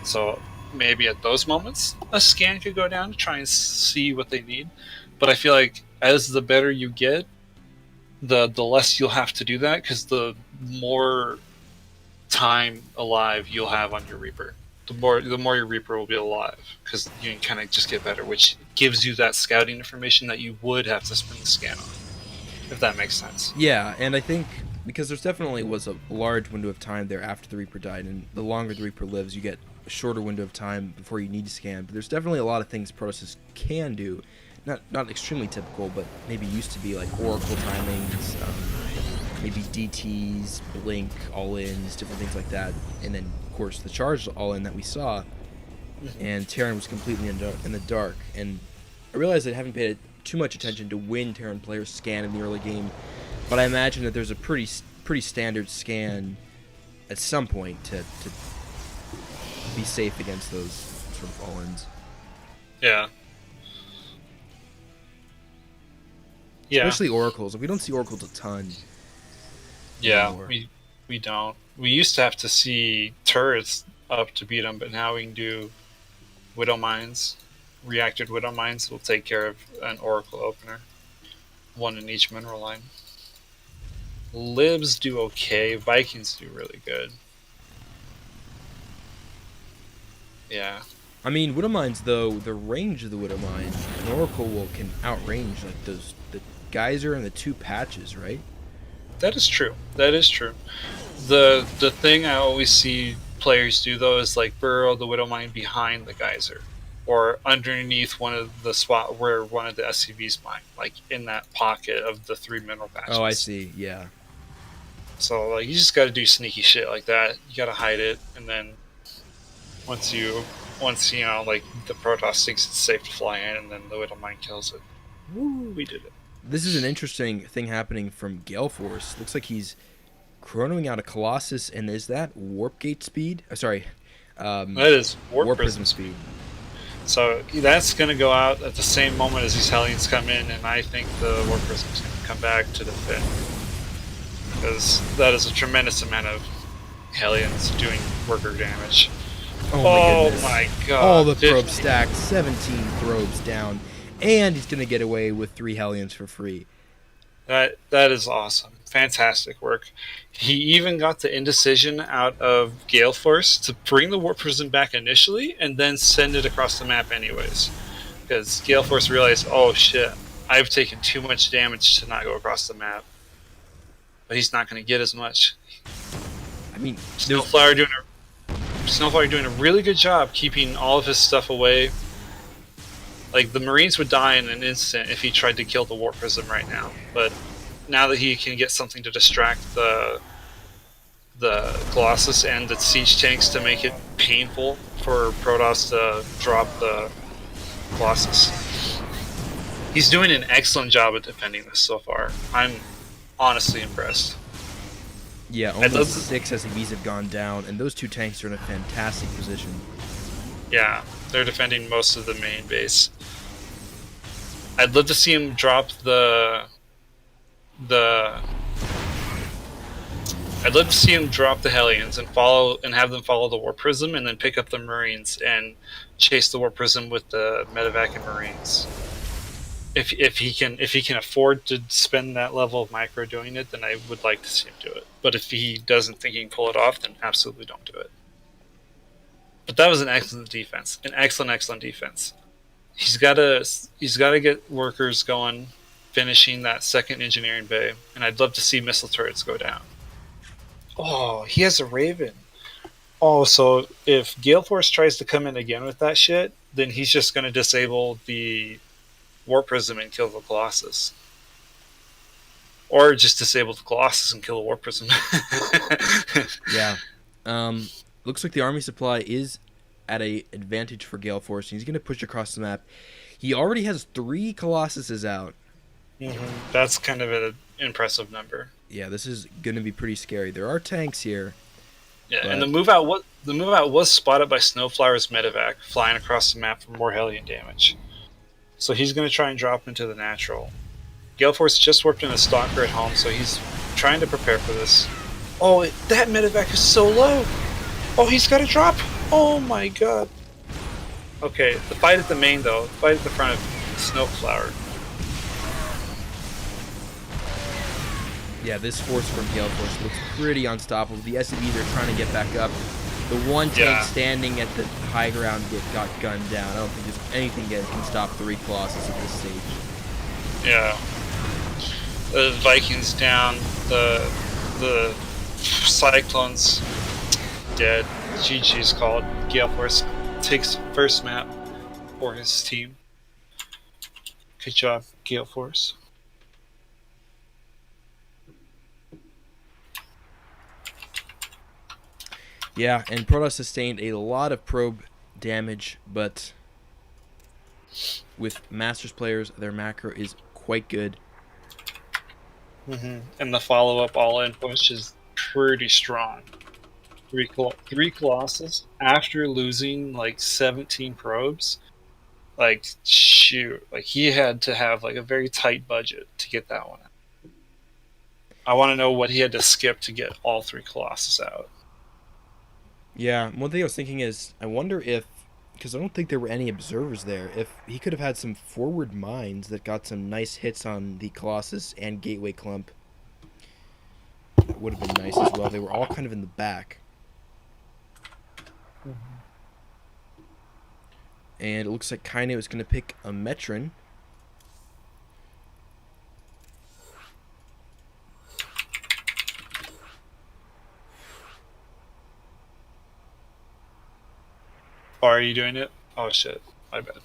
So maybe at those moments a scan could go down to try and see what they need. But I feel like as the better you get, the less you'll have to do that, because the more time alive you'll have on your Reaper. The more your Reaper will be alive, because you can kind of just get better, which gives you that scouting information that you would have to spend the scan on, if that makes sense. Yeah, and I think because there's definitely was a large window of time there after the Reaper died, and the longer the Reaper lives, you get a shorter window of time before you need to scan. But there's definitely a lot of things Protoss can do. Not extremely typical, but maybe used to be, like Oracle timings, maybe DTs, Blink, all-ins, different things like that. And then, of course, the charge all-in that we saw. And Terran was completely in the dark. And I realized I haven't paid too much attention to when Terran players scan in the early game. But I imagine that there's a pretty standard scan at some point to be safe against those sort of all-ins. Yeah. Yeah. Especially oracles. We don't see oracles a ton. Yeah, anymore. we don't. We used to have to see turrets up to beat them, but now we can do Widow Mines. Reacted Widow Mines will take care of an Oracle opener. One in each mineral line. Libs do okay. Vikings do really good. Yeah. I mean, Widow Mines, though, the range of the Widow Mine, an Oracle can outrange like the Geyser and the 2 patches, right? That is true. That is true. The thing I always see players do though is like burrow the Widow Mine behind the Geyser, or underneath one of the spot where one of the SCVs mine, like in that pocket of the 3 mineral patches. Oh, I see. Yeah. So like you just got to do sneaky shit like that. You got to hide it, and then once you know like the Protoss thinks it's safe to fly in, and then the Widow Mine kills it. Woo, we did it. This is an interesting thing happening from Gale Force. Looks like he's chronoing out a Colossus, and is that Warp Gate speed? Sorry. That is Warp Prism Prism speed. So that's going to go out at the same moment as these Hellions come in, and I think the Warp Prism is going to come back to defend. Because that is a tremendous amount of Hellions doing worker damage. Oh my god. All the probes 50. stacked, 17 probes down, and he's going to get away with 3 Hellions for free. That is awesome. Fantastic work. He even got the indecision out of Gale Force to bring the Warp Prism back initially and then send it across the map anyways. Because Gale Force realized, oh shit, I've taken too much damage to not go across the map. But he's not going to get as much. I mean, Snowflower doing a really good job keeping all of his stuff away. Like, the Marines would die in an instant if he tried to kill the Warp Prism right now. But now that he can get something to distract the Colossus and the siege tanks to make it painful for Protoss to drop the Colossus, he's doing an excellent job at defending this so far. I'm honestly impressed. Yeah, almost 6 SCVs have gone down, and those 2 tanks are in a fantastic position. Yeah, they're defending most of the main base. I'd love to see him drop the Hellions and have them follow the Warp Prism, and then pick up the Marines and chase the Warp Prism with the Medevac and Marines. If he can afford to spend that level of micro doing it, then I would like to see him do it. But if he doesn't think he can pull it off, then absolutely don't do it. But that was an excellent defense, an excellent defense. He's got to get workers going, finishing that second engineering bay, and I'd love to see missile turrets go down. Oh, he has a Raven. Oh, so if Gale Force tries to come in again with that shit, then he's just going to disable the Warp Prism and kill the Colossus. Or just disable the Colossus and kill the Warp Prism. Yeah. Looks like the army supply is at an advantage for Gale Force. He's going to push across the map. He already has 3 Colossuses out. Mm-hmm. That's kind of an impressive number. Yeah, this is going to be pretty scary. There are tanks here. Yeah, and the move out was spotted by Snowflower's Medevac flying across the map for more Hellion damage. So he's going to try and drop into the natural. Gale Force just warped in a Stalker at home, so he's trying to prepare for this. Oh, that Medevac is so low! Oh, he's got to drop! Oh my god. Okay, the fight at the main though, the fight at the front of Snowflower. Yeah, this force from Gale Force looks pretty unstoppable. The SCVs are trying to get back up. The one tank standing at the high ground got gunned down. I don't think there's anything that can stop 3 Colossus at this stage. Yeah. The Vikings down, the Cyclones dead. GG's called. Gale Force takes first map for his team. Good job, Gale Force. Yeah, and Protoss sustained a lot of probe damage, but with Masters players, their macro is quite good. And the follow-up all-in push is pretty strong. Three Colossus after losing like 17 probes. Like, shoot, like he had to have like a very tight budget to get that one out. I want to know what he had to skip to get all 3 Colossus out. Yeah, one thing I was thinking is, I wonder if, because I don't think there were any observers there, if he could have had some forward mines that got some nice hits on the Colossus and Gateway Clump. That would have been nice as well. They were all kind of in the back. And it looks like Kaine is going to pick a Metron. Oh, are you doing it? Oh shit, my bad.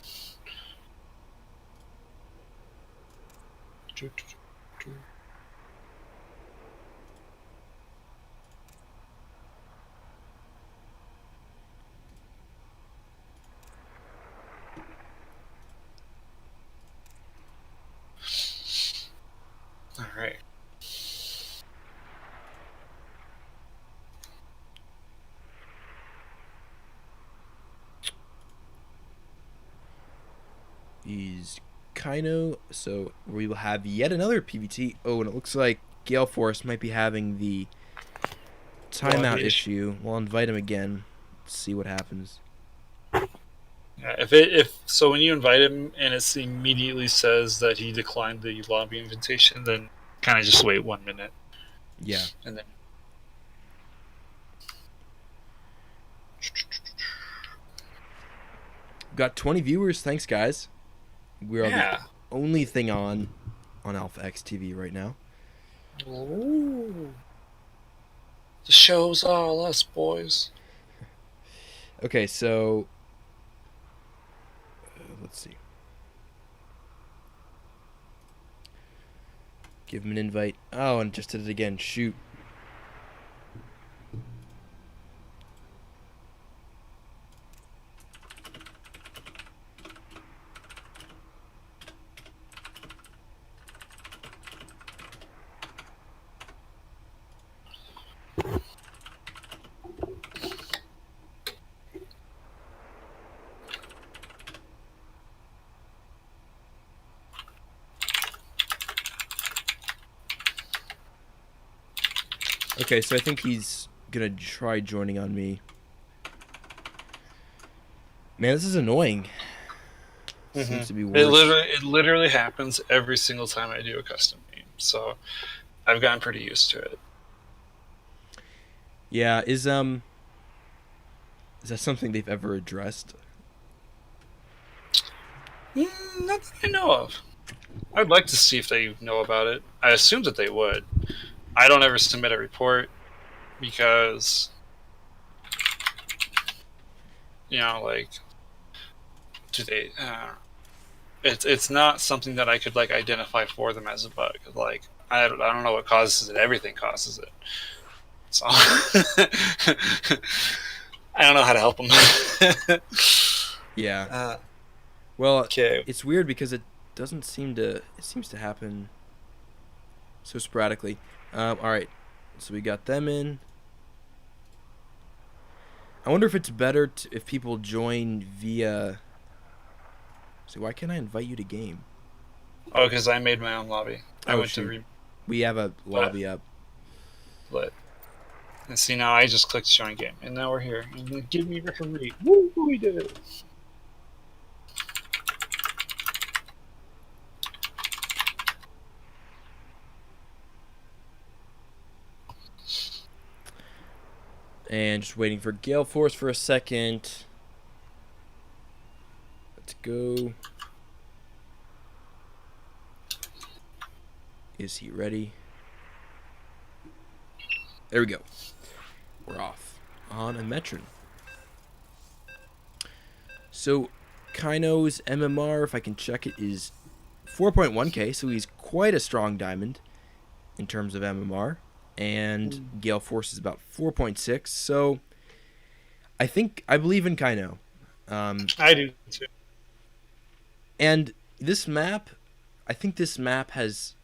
All right. He's Kaino, so we will have yet another PVT. Oh, and it looks like Gale Force might be having the timeout issue. We'll invite him again. Let's see what happens. Yeah, if so, when you invite him and it immediately says that he declined the lobby invitation, then kind of just wait 1 minute. Yeah. And then. Got 20 viewers. Thanks, guys. We're Yeah. the only thing on Alpha X TV right now. Ooh. The show's all us, boys. Okay, so let's see. Give him an invite. Oh, and just did it again. Shoot. Okay, so I think he's gonna try joining on me. Man, this is annoying. Seems to be worse. It literally happens every single time I do a custom game, so I've gotten pretty used to it. Yeah, is that something they've ever addressed? Not that I know of. I'd like to see if they know about it. I assume that they would. I don't ever submit a report because, like, do they? It's not something that I could like identify for them as a bug. Like, I don't know what causes it. Everything causes it. So I don't know how to help them. Yeah. Well, okay. It's weird because it doesn't seem to. It seems to happen so sporadically. All right, so we got them in. I wonder if it's better if people join via. So why can't I invite you to game? Oh, because I made my own lobby. I went to. We have a lobby up. And see, now I just clicked join game, and now we're here. And give me referee. Woo, we did it. And just waiting for Gale Force for a second. Let's go. Is he ready? There we go. We're off on a Metron. So, Kaino's MMR, if I can check it, is 4.1k, so he's quite a strong diamond in terms of MMR. And Gale Force is about 4.6, so I believe in Kaino. I do too. And this map, I think this map has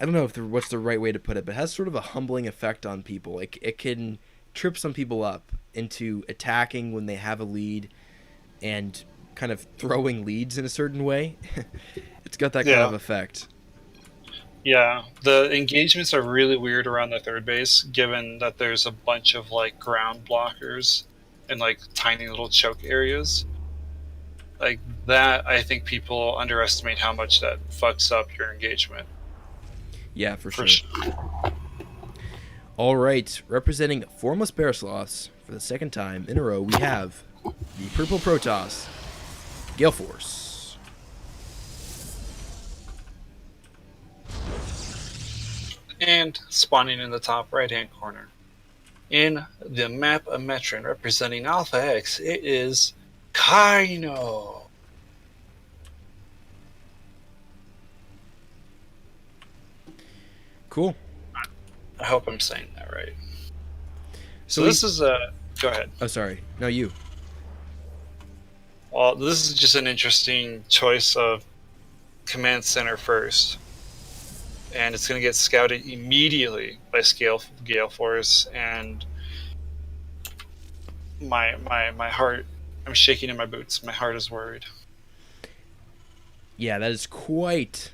I don't know if what's the right way to put it, but it has sort of a humbling effect on people. It can trip some people up into attacking when they have a lead and kind of throwing leads in a certain way. It's got that kind of Yeah. effect. Yeah, the engagements are really weird around the third base, given that there's a bunch of like ground blockers and like tiny little choke areas. Like that, I think people underestimate how much that fucks up your engagement. Yeah, for For sure. All right, representing Formless Bear Sloths for the second time in a row, we have the Purple Protoss, Gale Force. And spawning in the top right-hand corner, in the map of Metron representing Alpha X, it is Kaino. Cool. I hope I'm saying that right. So So this is a. Go ahead. Oh, sorry. No, you. Well, this is just an interesting choice of command center first, and it's going to get scouted immediately by Gale Force, and my heart. I'm shaking in my boots. My heart is worried. Yeah, that is quite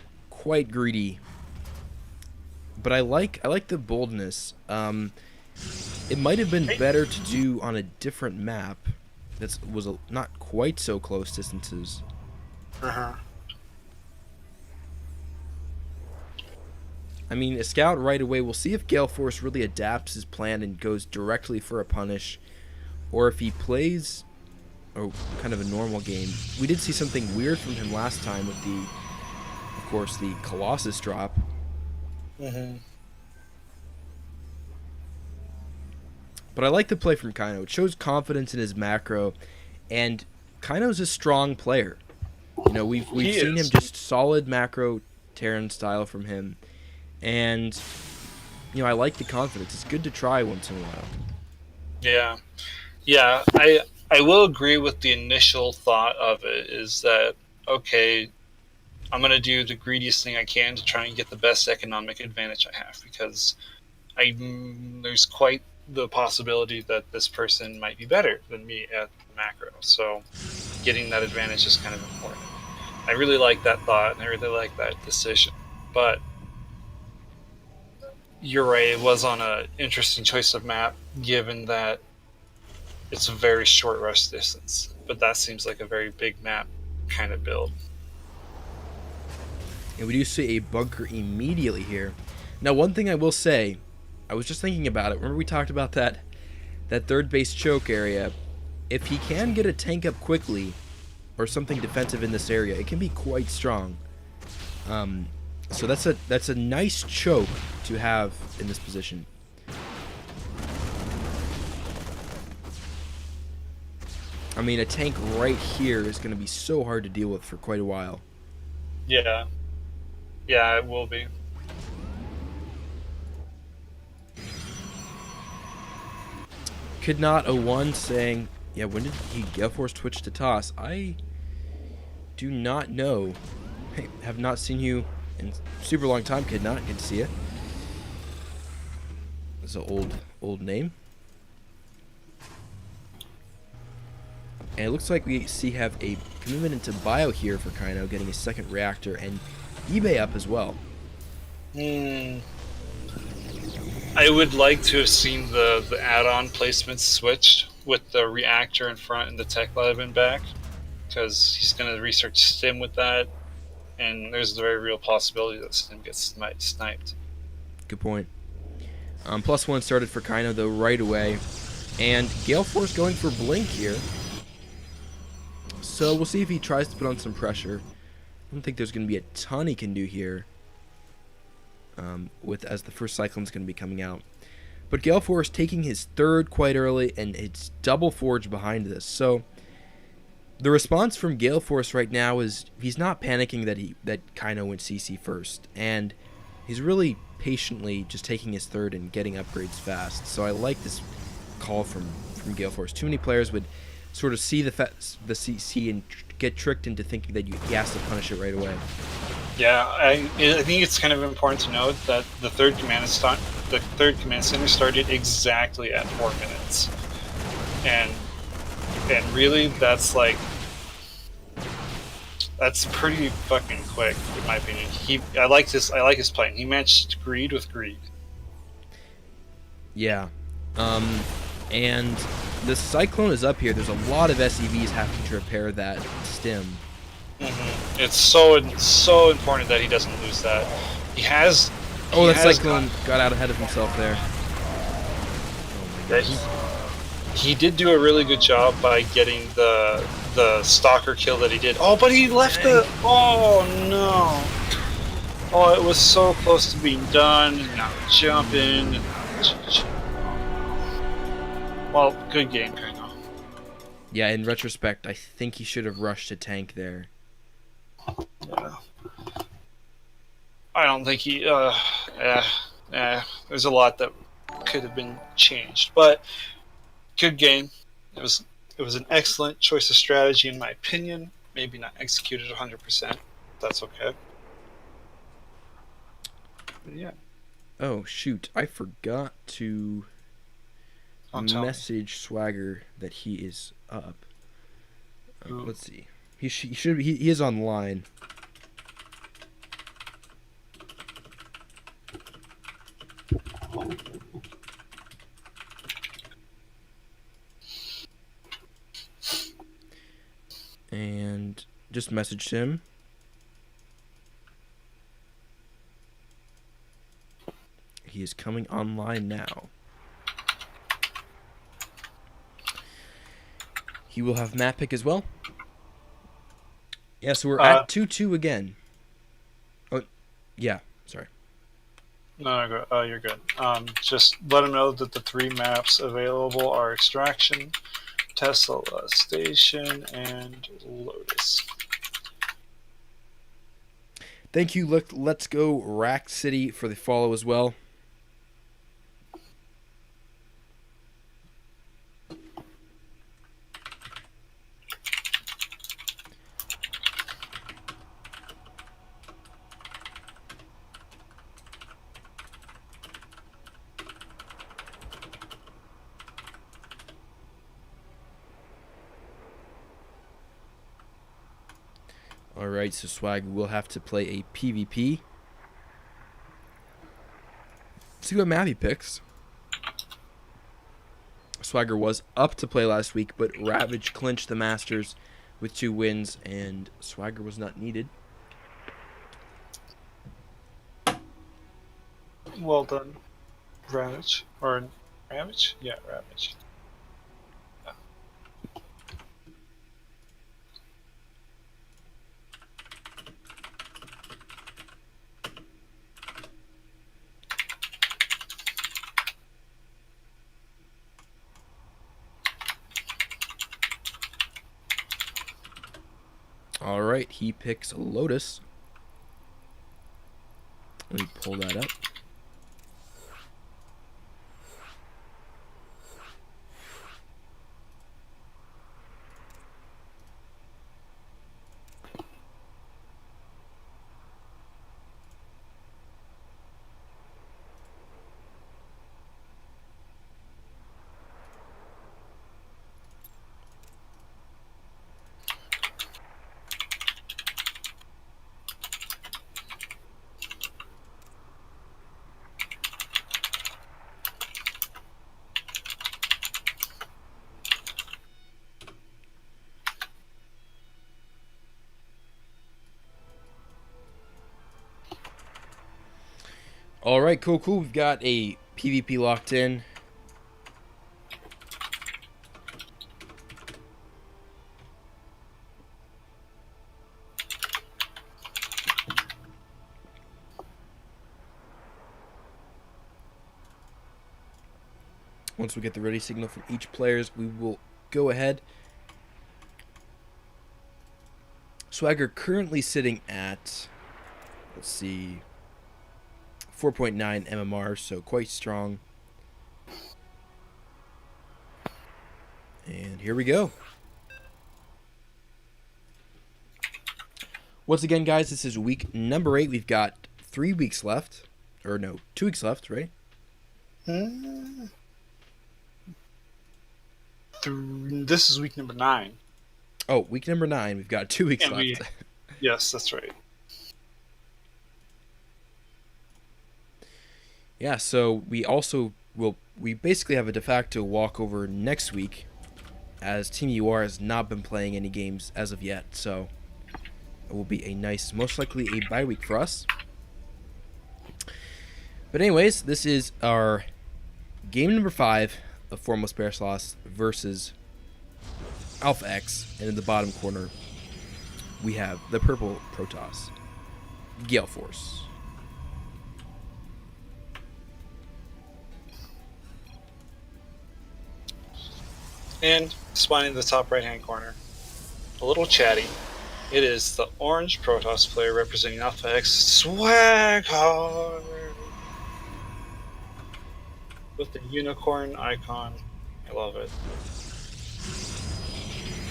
greedy. But I like the boldness. It might have been better to do on a different map. That was not quite so close distances. Uh-huh. I mean, a scout right away. We'll see if Gale Force really adapts his plan and goes directly for a punish, or if he plays kind of a normal game. We did see something weird from him last time with of course, the Colossus drop. Mm-hmm. But I like the play from Kaino. It shows confidence in his macro, and Kaino's a strong player. You know, we've seen him just solid macro Terran style from him, and you know, I like the confidence. It's good to try once in a while. Yeah. I will agree with the initial thought of it. Is that okay? I'm gonna do the greediest thing I can to try and get the best economic advantage I have, because there's quite the possibility that this person might be better than me at macro. So getting that advantage is kind of important. I really like that thought, and I really like that decision. But you're right, it was on an interesting choice of map, given that it's a very short rush distance. But that seems like a very big map kind of build. And we do see a bunker immediately here. Now, one thing I will say, I was just thinking about it. Remember we talked about that third base choke area. If he can get a tank up quickly or something defensive in this area, it can be quite strong. So that's a nice choke to have in this position. I mean, a tank right here is going to be so hard to deal with for quite a while. Yeah, it will be. Could not 01 saying, yeah, when did he Gale Force switch to toss? I do not know. I have not seen you in a super long time, Kid Not. Good to see you. It's an old name. And it looks like we have a commitment into bio here for Kaino, getting a second reactor and eBay up as well. I would like to have seen the add-on placements switched with the reactor in front and the tech lab in back, because he's going to research Stim with that, and there's a very real possibility that Stim gets sniped. Good point. +1 started for Kaino though right away, and Gale Force going for Blink here. So we'll see if he tries to put on some pressure. I don't think there's going to be a ton he can do here, as the first Cyclone's going to be coming out. But Gale Force taking his third quite early, and it's double Forge behind this. So the response from Gale Force right now is he's not panicking that Kaino went CC first, and he's really patiently just taking his third and getting upgrades fast. So I like this call from Gale Force. Too many players would sort of see the CC and get tricked into thinking that he has to punish it right away. Yeah, I think it's kind of important to note that the third command center started exactly at 4 minutes, and really that's pretty fucking quick in my opinion. I like his playing. He matched greed with greed. Yeah. And the Cyclone is up here. There's a lot of SEVs having to repair that stem. It's so important that he doesn't lose that. He has. Oh, He that has Cyclone got out ahead of himself there. Oh my Yeah, goodness. he did do a really good job by getting the stalker kill that he did. Oh, but he left Dang. the. Oh no! Oh, it was so close to being done. And now jumping. Well, good game, kind of. Yeah, in retrospect, I think he should have rushed to tank there. Yeah. I don't think he. There's a lot that could have been changed, but good game. It was it was an excellent choice of strategy in my opinion. Maybe not executed 100%. That's okay. But yeah, Oh, shoot. I forgot to don't tell me. message Swagger that he is up. Ooh. Let's see. He should be. He is online. And just messaged him. He is coming online now. He will have map pick as well. Yeah, so we're at 2-2 again. Oh, yeah. Sorry. No, you're good. Just let him know that the 3 maps available are Extraction, Tesla Station, and Lotus. Thank you. Let's go Rack City for the follow as well. Alright, so Swag will have to play a PvP. See what map he picks. Swagger was up to play last week, but Ravage clinched the Masters with 2 wins, and Swagger was not needed. Well done, Ravage. Or Ravage? Yeah, Ravage. Alright, he picks Lotus. Let me pull that up. Alright, cool. We've got a PvP locked in. Once we get the ready signal from each players, we will go ahead. Swagger currently sitting at, let's see, 4.9 MMR, so quite strong. And here we go. Once again, guys, this is week number 8. We've got 3 weeks left. Or no, 2 weeks left, right? This is week number 9. Oh, week number 9. We've got 2 weeks left. Yes, that's right. Yeah, so we basically have a de facto walkover next week, as Team UR has not been playing any games as of yet, so it will be a nice, most likely a bye week for us. But anyways, this is our game number 5 of Formless Bearsloss versus FxB, and in the bottom corner we have the purple Protoss, Gale Force. And spawning in the top right-hand corner, a little chatty. It is the orange Protoss player representing FxB, Swag Hard, with the unicorn icon. I love it.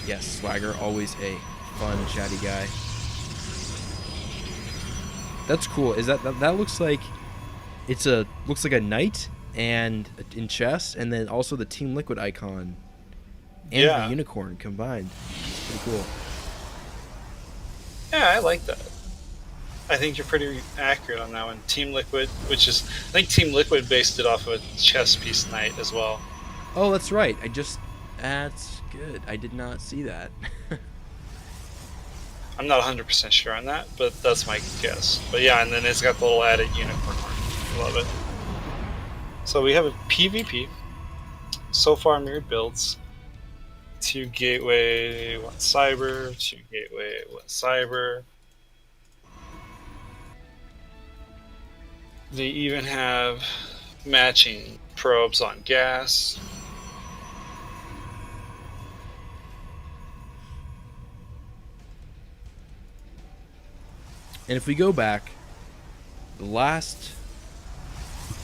Yes, Swagger, always a fun, chatty guy. That's cool. Is that looks like looks like a knight and in chess, and then also the Team Liquid icon and the unicorn combined. It's pretty cool. Yeah, I like that. I think you're pretty accurate on that one. Team Liquid, I think Team Liquid based it off of a chess piece knight as well. Oh, that's right. That's good. I did not see that. I'm not 100% sure on that, but that's my guess. But yeah, and then it's got the little added unicorn. I love it. So we have a PvP. So far, mirrored builds. 2 gateway, 1 cyber, 2 gateway, 1 cyber. They even have matching probes on gas. And if we go back, the last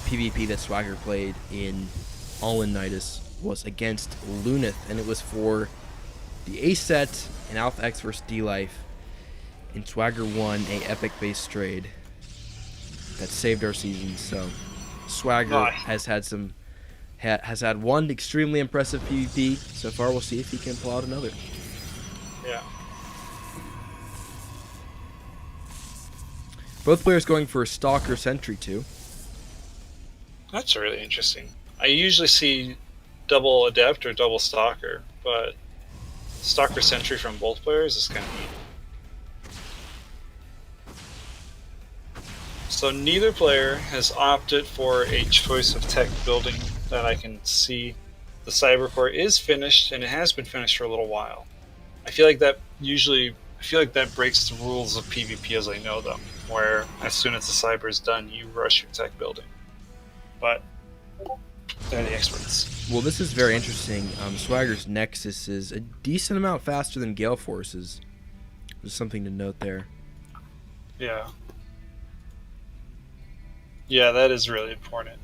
PvP that Swagger played in TheNydus was against Lunith, and it was for the A set in FxB versus D-Life, and Swagger won a epic-based trade that saved our season. So Swagger has had one extremely impressive PvP so far. We'll see if he can pull out another. Yeah. Both players going for Stalker Sentry too. That's really interesting. I usually see double Adept or double Stalker, but Stalker Sentry from both players is kind of neat. So neither player has opted for a choice of tech building that I can see. The Cyber Core is finished, and it has been finished for a little while. I feel like that breaks the rules of PvP as I know them, where as soon as the cyber is done, you rush your tech building. But they're the experts. Well, this is very interesting. Swagger's Nexus is a decent amount faster than Gale Force's. There's something to note there. Yeah. Yeah, that is really important.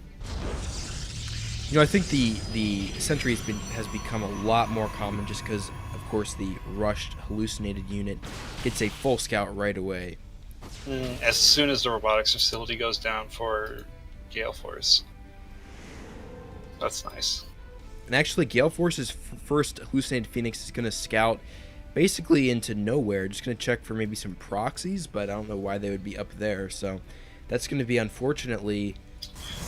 You know, I think the Sentry has become a lot more common just because, of course, the rushed hallucinated unit gets a full scout right away. As soon as the robotics facility goes down for Gale Force. That's nice. And actually, Gale Force's first hallucinated Phoenix is going to scout basically into nowhere. Just going to check for maybe some proxies, but I don't know why they would be up there. So that's going to be, unfortunately,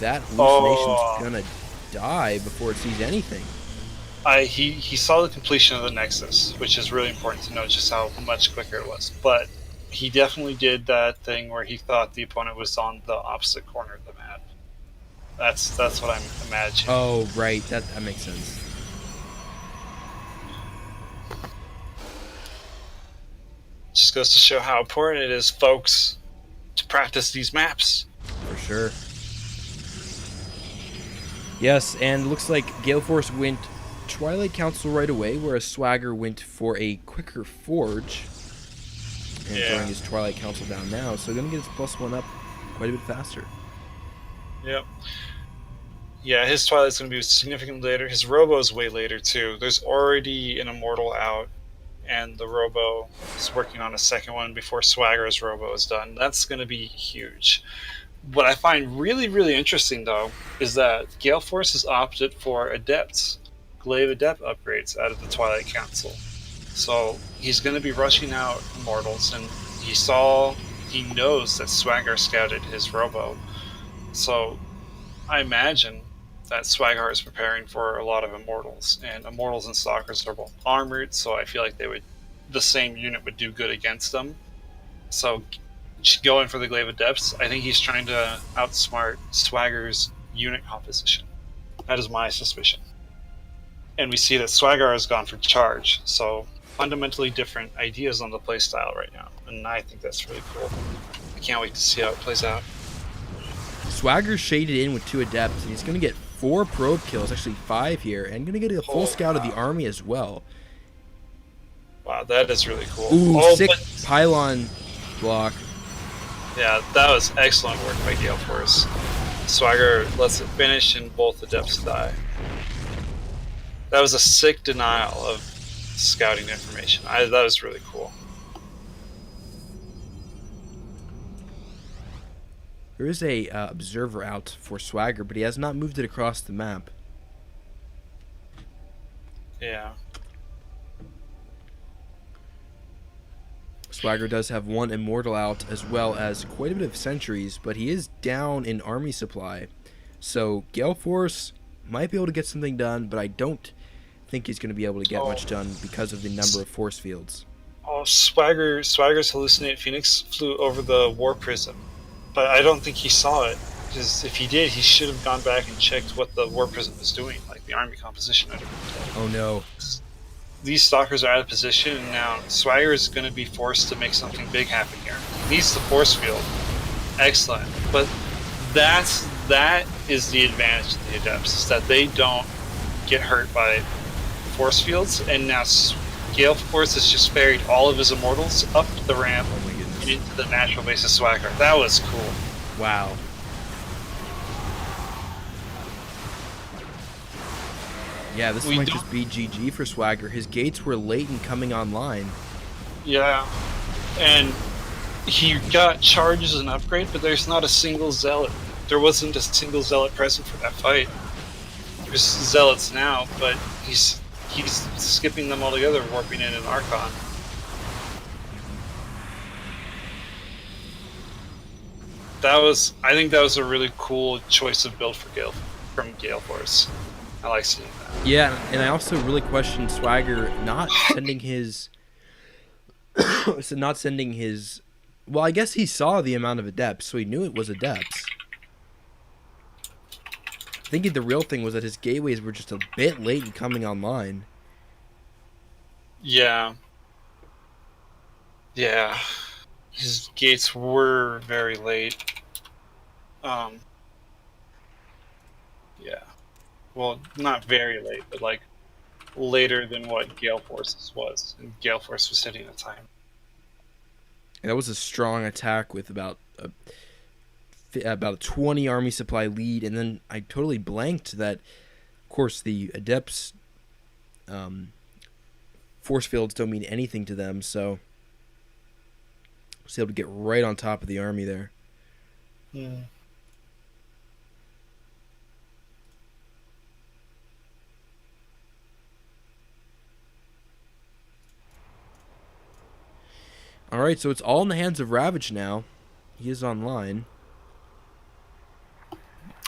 that hallucination's going to die before it sees anything. He saw the completion of the Nexus, which is really important to know just how much quicker it was. But he definitely did that thing where he thought the opponent was on the opposite corner of the map. That's what I'm imagining. Oh, right. That makes sense. Just goes to show how important it is, folks, to practice these maps. For sure. Yes, and looks like Gale Force went Twilight Council right away, whereas Swagger went for a quicker Forge. And throwing his Twilight Council down now, so going to get his +1 up quite a bit faster. Yep. Yeah, his Twilight's going to be significantly later. His Robo's way later, too. There's already an Immortal out, and the Robo is working on a second one before Swagger's Robo is done. That's going to be huge. What I find really, really interesting, though, is that Gale Force has opted for Adepts, Glaive Adept upgrades out of the Twilight Council. So he's going to be rushing out Immortals, and he knows that Swagger scouted his Robo. So I imagine that Swagger is preparing for a lot of Immortals, and Immortals and Stalkers are both armored, so I feel like the same unit would do good against them. So going for the Glaive of Depths, I think he's trying to outsmart Swagger's unit composition. That is my suspicion. And we see that Swagger has gone for Charge, so fundamentally different ideas on the playstyle right now, and I think that's really cool. I can't wait to see how it plays out. Swagger's shaded in with 2 Adepts, and he's going to get 4 probe kills, actually 5 here, and going to get a full scout of the army as well. Wow, that is really cool. Ooh, sick pylon block. Yeah, that was excellent work by Gale Force. Swagger lets it finish and both Adepts die. That was a sick denial of scouting information. That was really cool. There is a observer out for Swagger, but he has not moved it across the map. Yeah. Swagger does have 1 Immortal out, as well as quite a bit of sentries, but he is down in army supply. So Gale Force might be able to get something done, but I don't think he's going to be able to get much done because of the number of force fields. Oh, Swagger's Hallucinate Phoenix flew over the War Prism, but I don't think he saw it, because if he did, he should have gone back and checked what the War Prism was doing, like the army composition. Oh no. These Stalkers are out of position, and now Swagger is going to be forced to make something big happen here. He needs the force field. Excellent. But that is the advantage of the Adepts, is that they don't get hurt by force fields, and now Gale Force has just buried all of his Immortals up the ramp and into the natural base of Swagger. That was cool. Wow. Yeah, this might just be GG for Swagger. His gates were late in coming online. Yeah, and he got charges and upgrade, but there's not a single Zealot. There wasn't a single Zealot present for that fight. There's Zealots now, but he's skipping them altogether, warping in an Archon. I think that was a really cool choice of build from Gale Force. I like seeing that. Yeah, and I also really question Swagger not sending his well, I guess he saw the amount of Adepts, so he knew it was Adepts. I think the real thing was that his gateways were just a bit late in coming online. Yeah. Yeah. His gates were very late. Yeah. Well, not very late, but like later than what Gale Force's was. And Gale Force was hitting a time. And that was a strong attack with about a 20 army supply lead, and then I totally blanked that, of course, the Adepts force fields don't mean anything to them, so I was able to get right on top of the army there. Hmm. Alright, so it's all in the hands of Ravage now. He is online.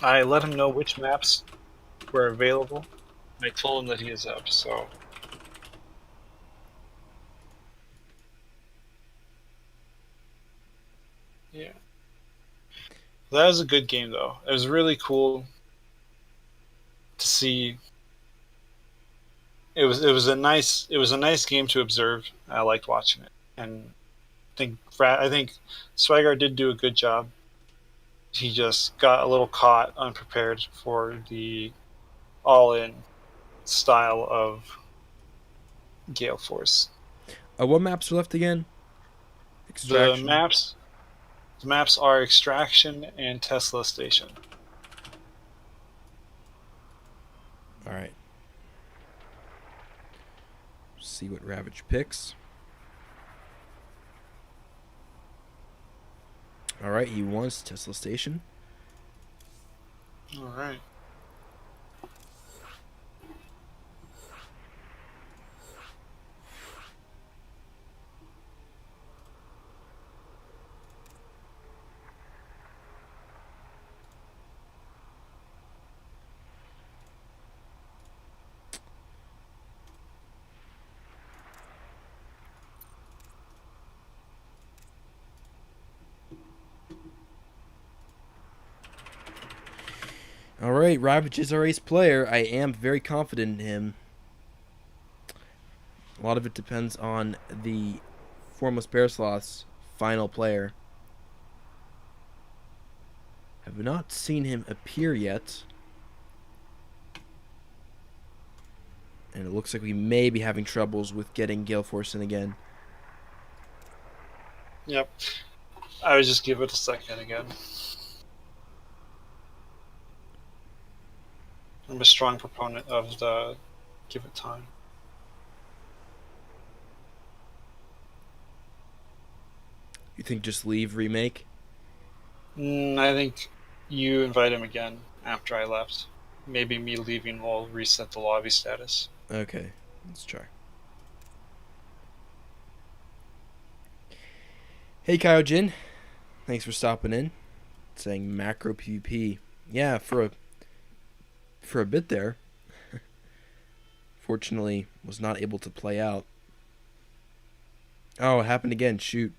I let him know which maps were available. I told him that he is up, so... Yeah. That was a good game, though. It was really cool to see. It was a nice game to observe. I liked watching it, and I think Swagger did do a good job. He just got a little caught unprepared for the all-in style of Gale Force. What maps are left again? Extraction. The maps are Extraction and Tesla Station. Alright. see what Ravage picks. All right, he wants Tesla Station. All right. All right, Ravage is our ace player. I am very confident in him. A lot of it depends on the Formless Bear Sloth's final player. Have not seen him appear yet. And it looks like we may be having troubles with getting Gale Force in again. Yep. I would just give it a second again. I'm a strong proponent of the give it time. You think just leave remake? I think you invite him again after I left. Maybe me leaving will reset the lobby status. Okay, let's try. Hey Kyojin, thanks for stopping in. Saying macro PvP. Yeah, for a bit there. Fortunately, was not able to play out. Oh, it happened again. Shoot.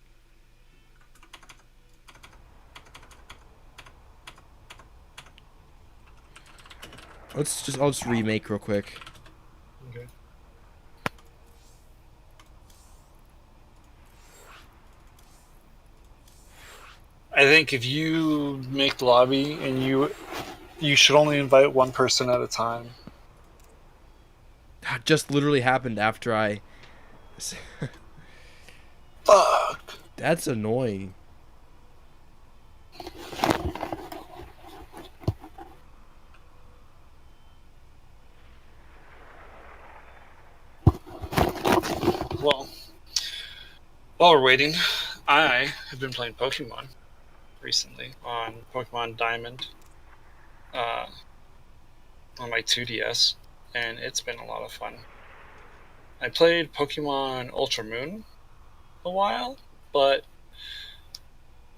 I'll just remake real quick. Okay. I think if you make the lobby and you should only invite one person at a time. That just literally happened after I. Fuck. That's annoying. Well, while we're waiting, I have been playing Pokemon recently on Pokemon Diamond on my 2DS, and it's been a lot of fun. I played Pokemon Ultra Moon a while, but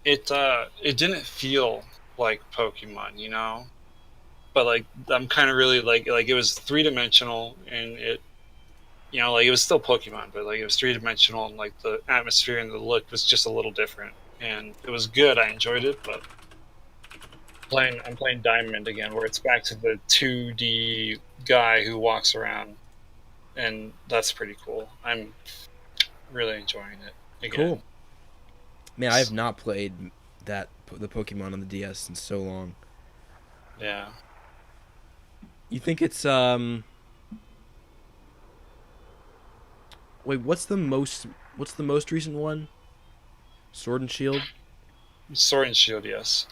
it didn't feel like Pokemon, you know. But like I'm kind of really like it was 3 dimensional and it like it was still Pokemon, but like it was 3 dimensional and like the atmosphere and the look was just a little different, and it was good. I enjoyed it, but I'm playing Diamond again, where it's back to the 2D guy who walks around, and that's pretty cool. I'm really enjoying it again. Cool. Man, I have not played the Pokemon on the DS in so long. Yeah. You think it's Wait, what's the most recent one? Sword and Shield? Sword and Shield, yes.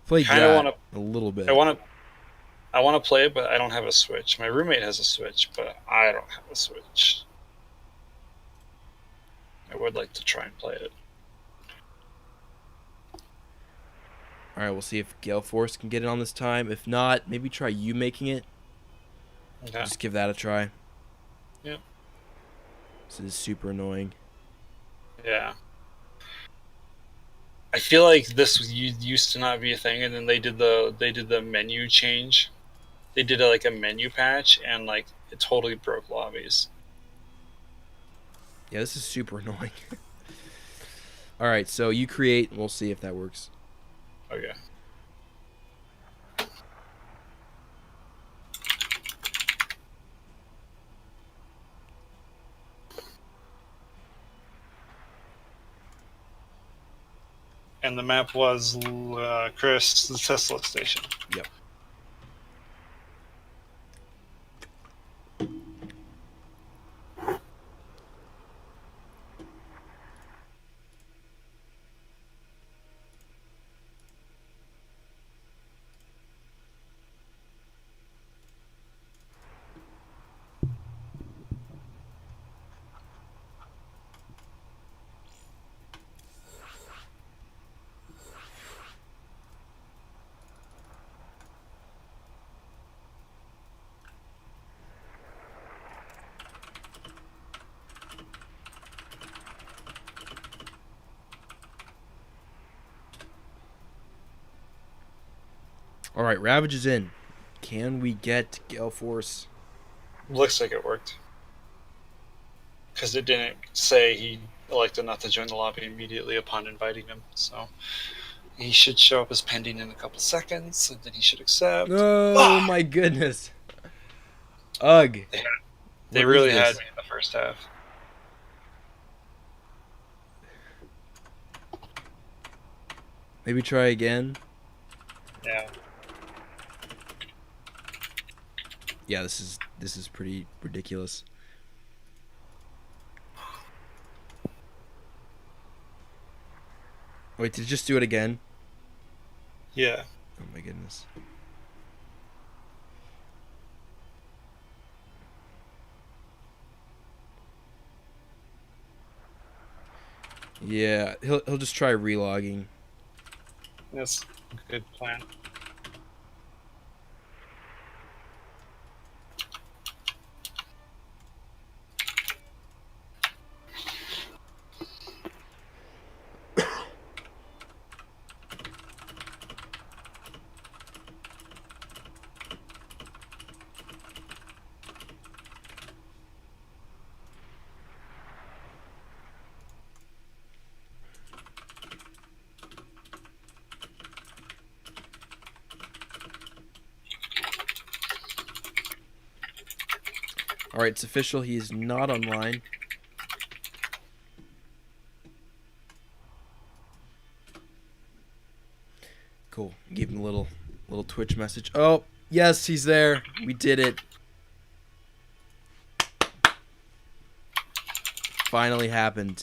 Played Kind of that want a little to. bit. I want to play it, but I don't have a Switch. My roommate has a Switch, but I don't have a Switch. I would like to try and play it. All right, we'll see if Gale Force can get it on this time. If not, maybe try you making it. Okay. Just give that a try. Yep. This is super annoying. Yeah. I feel like this used to not be a thing, and then they did the menu change. They did like a menu patch, and like it totally broke lobbies. Yeah, this is super annoying. All right, so you create. We'll see if that works. Okay. And the map was Chris, the Tesla station. Yep. All right, Ravage is in. Can we get Gale Force? Looks like it worked. Because it didn't say he elected not to join the lobby immediately upon inviting him. So he should show up as pending in a couple seconds, and then he should accept. Oh my goodness. Ugh. They What is really had this? me in the first half. Maybe try again. Yeah. Yeah, this is pretty ridiculous. Wait, did you just do it again? Yeah. Oh my goodness. Yeah, he'll just try relogging. That's a good plan. All right, it's official. He is not online. Cool. Give him a little Twitch message. Oh, yes, he's there. We did it. Finally happened.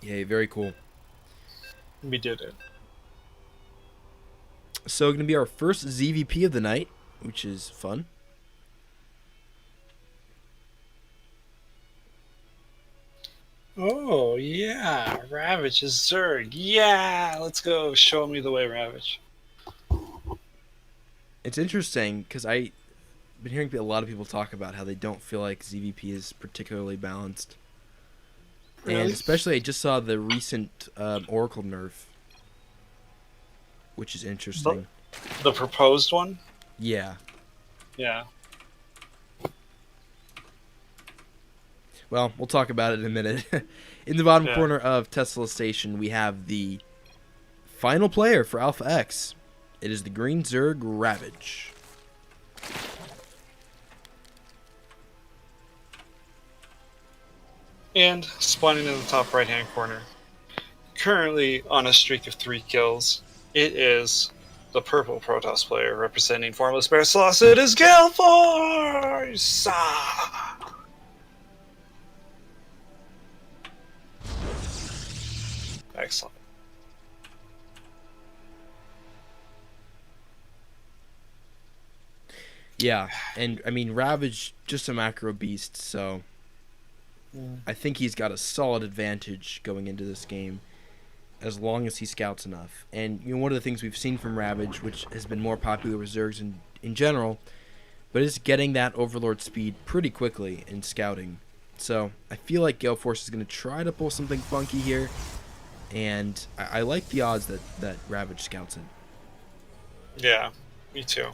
Yay, very cool. We did it. So, going to be our first ZVP of the night, which is fun. Oh, yeah. Ravage is Zerg. Yeah. Let's go. Show me the way, Ravage. It's interesting because I've been hearing a lot of people talk about how they don't feel like ZVP is particularly balanced. Really? And especially, I just saw the recent Oracle nerf, which is interesting. The proposed one? Yeah. Yeah. Well, we'll talk about it in a minute. In the bottom Yeah. corner of Tesla Station, we have the final player for Alpha X. It is the Green Zerg Ravage. And spawning in the top right-hand corner. Currently on a streak of 3 kills, it is the purple Protoss player representing Formless Bear Sauce. It is Gale Force! Ah! Excellent. Yeah, and I mean, Ravage, just a macro beast, so I think he's got a solid advantage going into this game as long as he scouts enough. And you know, one of the things we've seen from Ravage, which has been more popular with Zergs in general, but is getting that Overlord speed pretty quickly in scouting. So I feel like Gale Force is going to try to pull something funky here, and I like the odds that Ravage scouts it. Yeah, me too.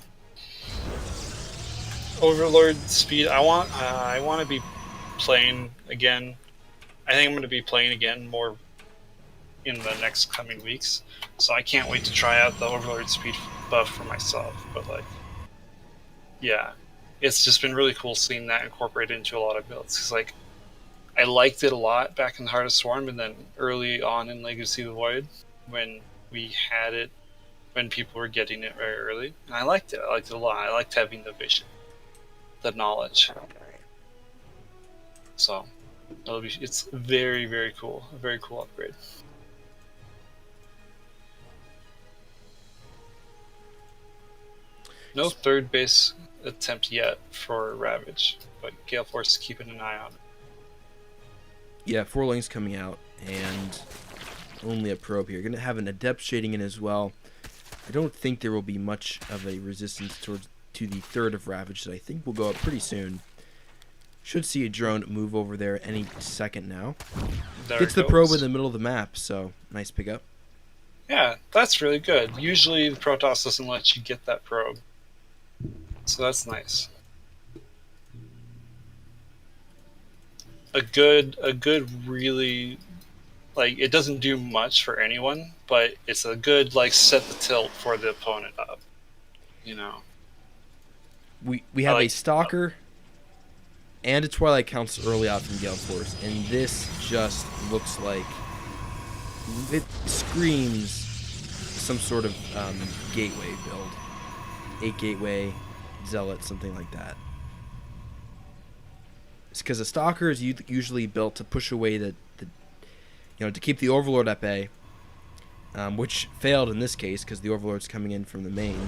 Overlord speed. I want to be playing again. I think I'm going to be playing again more in the next coming weeks. So I can't wait to try out the Overlord speed buff for myself. But like, yeah, it's just been really cool seeing that incorporated into a lot of builds. Cause like, I liked it a lot back in the Heart of Swarm, and then early on in Legacy of the Void when we had it, when people were getting it very early, and I liked it. I liked it a lot. I liked having the vision, the knowledge. So it's very, very cool. A very cool upgrade. No third base attempt yet for Ravage, but Gale Force is keeping an eye on it. Yeah, 4 Lings coming out, and only a probe here. Going to have an Adept shading in as well. I don't think there will be much of a resistance to the third of Ravage that I think will go up pretty soon. Should see a drone move over there any second now. There Gets it the probe in goes. the middle of the map, so nice pickup. Yeah, that's really good. Usually the Protoss doesn't let you get that probe, so that's nice. A good really, like, it doesn't do much for anyone, but it's a good, like, set the tilt for the opponent up. You know, We I have a like. Stalker and a Twilight Council early out from Gale Force, and this just looks like it screams some sort of gateway build. 8 gateway, Zealot, something like that. It's because a Stalker is usually built to push away to keep the Overlord at bay, which failed in this case because the Overlord's coming in from the main.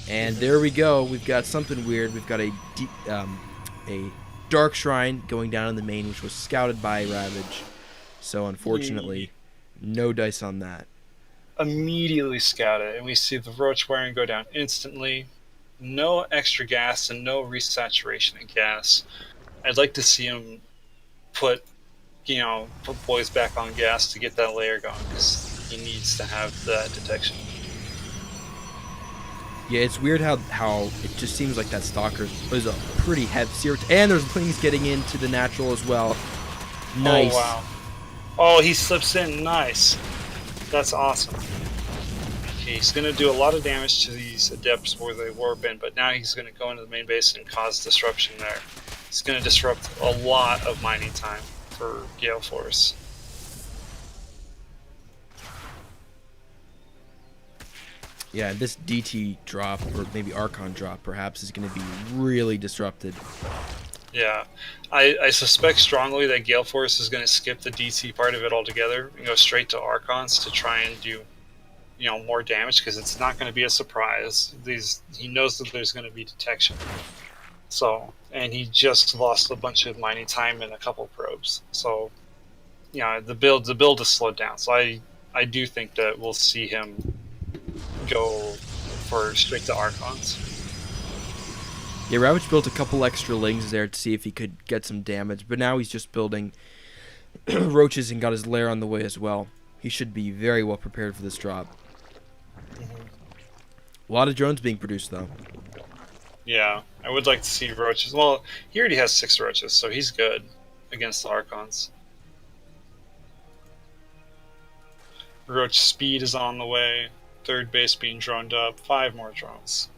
And there we go. We've got something weird. We've got a Dark Shrine going down in the main, which was scouted by Ravage. So unfortunately, no dice on that. Immediately scout it, and we see the Roach wiring go down instantly. No extra gas and no resaturation of gas. I'd like to see him put boys back on gas to get that layer going, because he needs to have that detection. Yeah, it's weird how it just seems like that Stalker is a pretty heavy series. And there's things getting into the natural as well. Nice. Oh, wow. Oh, he slips in. Nice. That's awesome. Okay, he's going to do a lot of damage to these Adepts where they warp in, but now he's going to go into the main base and cause disruption there. He's going to disrupt a lot of mining time for Gale Force. Yeah, this DT drop, or maybe Archon drop, perhaps, is going to be really disrupted. Yeah, I suspect strongly that Gale Force is going to skip the DT part of it altogether and go straight to Archons to try and do, more damage, because it's not going to be a surprise. He knows that there's going to be detection. So, and he just lost a bunch of mining time and a couple probes. So, the build is slowed down. So I do think that we'll see him go for straight to Archons. Yeah, Ravage built a couple extra Lings there to see if he could get some damage, but now he's just building Roaches and got his lair on the way as well. He should be very well prepared for this drop. A lot of drones being produced, though. Yeah, I would like to see Roaches. Well, he already has 6 Roaches, so he's good against the Archons. Roach speed is on the way. Third base being droned up. 5 more drones.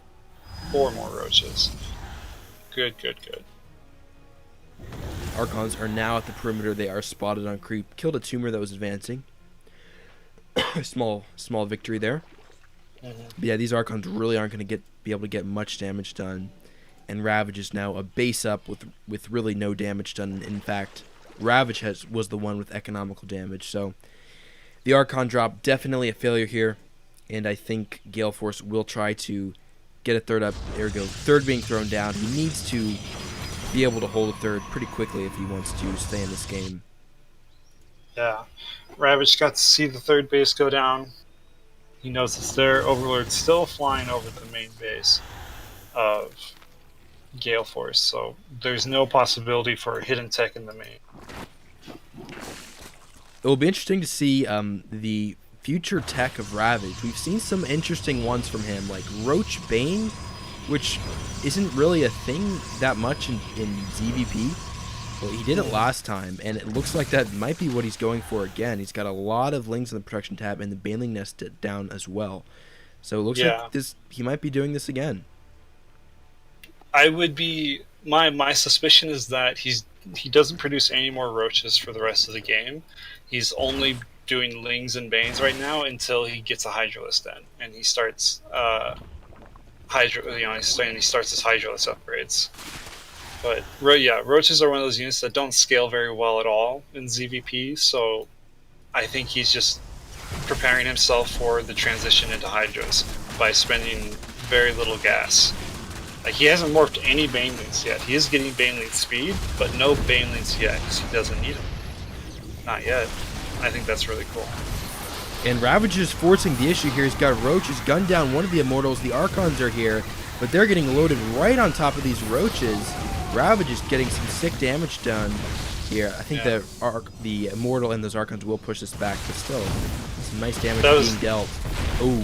4 more Roaches. Good. Archons are now at the perimeter. They are spotted on creep. Killed a tumor that was advancing. small victory there. But yeah, these Archons really aren't going to be able to get much damage done. And Ravage is now a base up with really no damage done. In fact, Ravage was the one with economical damage. So the Archon drop, definitely a failure here. And I think Gale Force will try to get a third up. There we go. Third being thrown down. He needs to be able to hold a third pretty quickly if he wants to stay in this game. Yeah. Ravage got to see the third base go down. He knows it's there. Overlord's still flying over the main base of Gale Force, so there's no possibility for a hidden tech in the main. It will be interesting to see the future tech of Ravage. We've seen some interesting ones from him, like Roach Bane, which isn't really a thing that much in ZVP. Well, he did it last time, and it looks like that might be what he's going for again. He's got a lot of Lings on the protection tab and the Baneling Nest down as well. So it looks like he might be doing this again. I would be my suspicion is that he doesn't produce any more Roaches for the rest of the game. He's only doing Lings and Banes right now until he gets a Hydralisk in, and he starts he starts his Hydralisk upgrades. But yeah, Roaches are one of those units that don't scale very well at all in ZVP, so I think he's just preparing himself for the transition into Hydras by spending very little gas. Like, he hasn't morphed any Banelings yet. He is getting Baneling speed, but no Banelings yet, because he doesn't need them. Not yet. I think that's really cool. And Ravage is forcing the issue here. He's got Roaches gunned down one of the Immortals. The Archons are here, but they're getting loaded right on top of these Roaches. Ravage is getting some sick damage done here. I think the Immortal and those Archons will push this back, but still, some nice damage being dealt. Oh,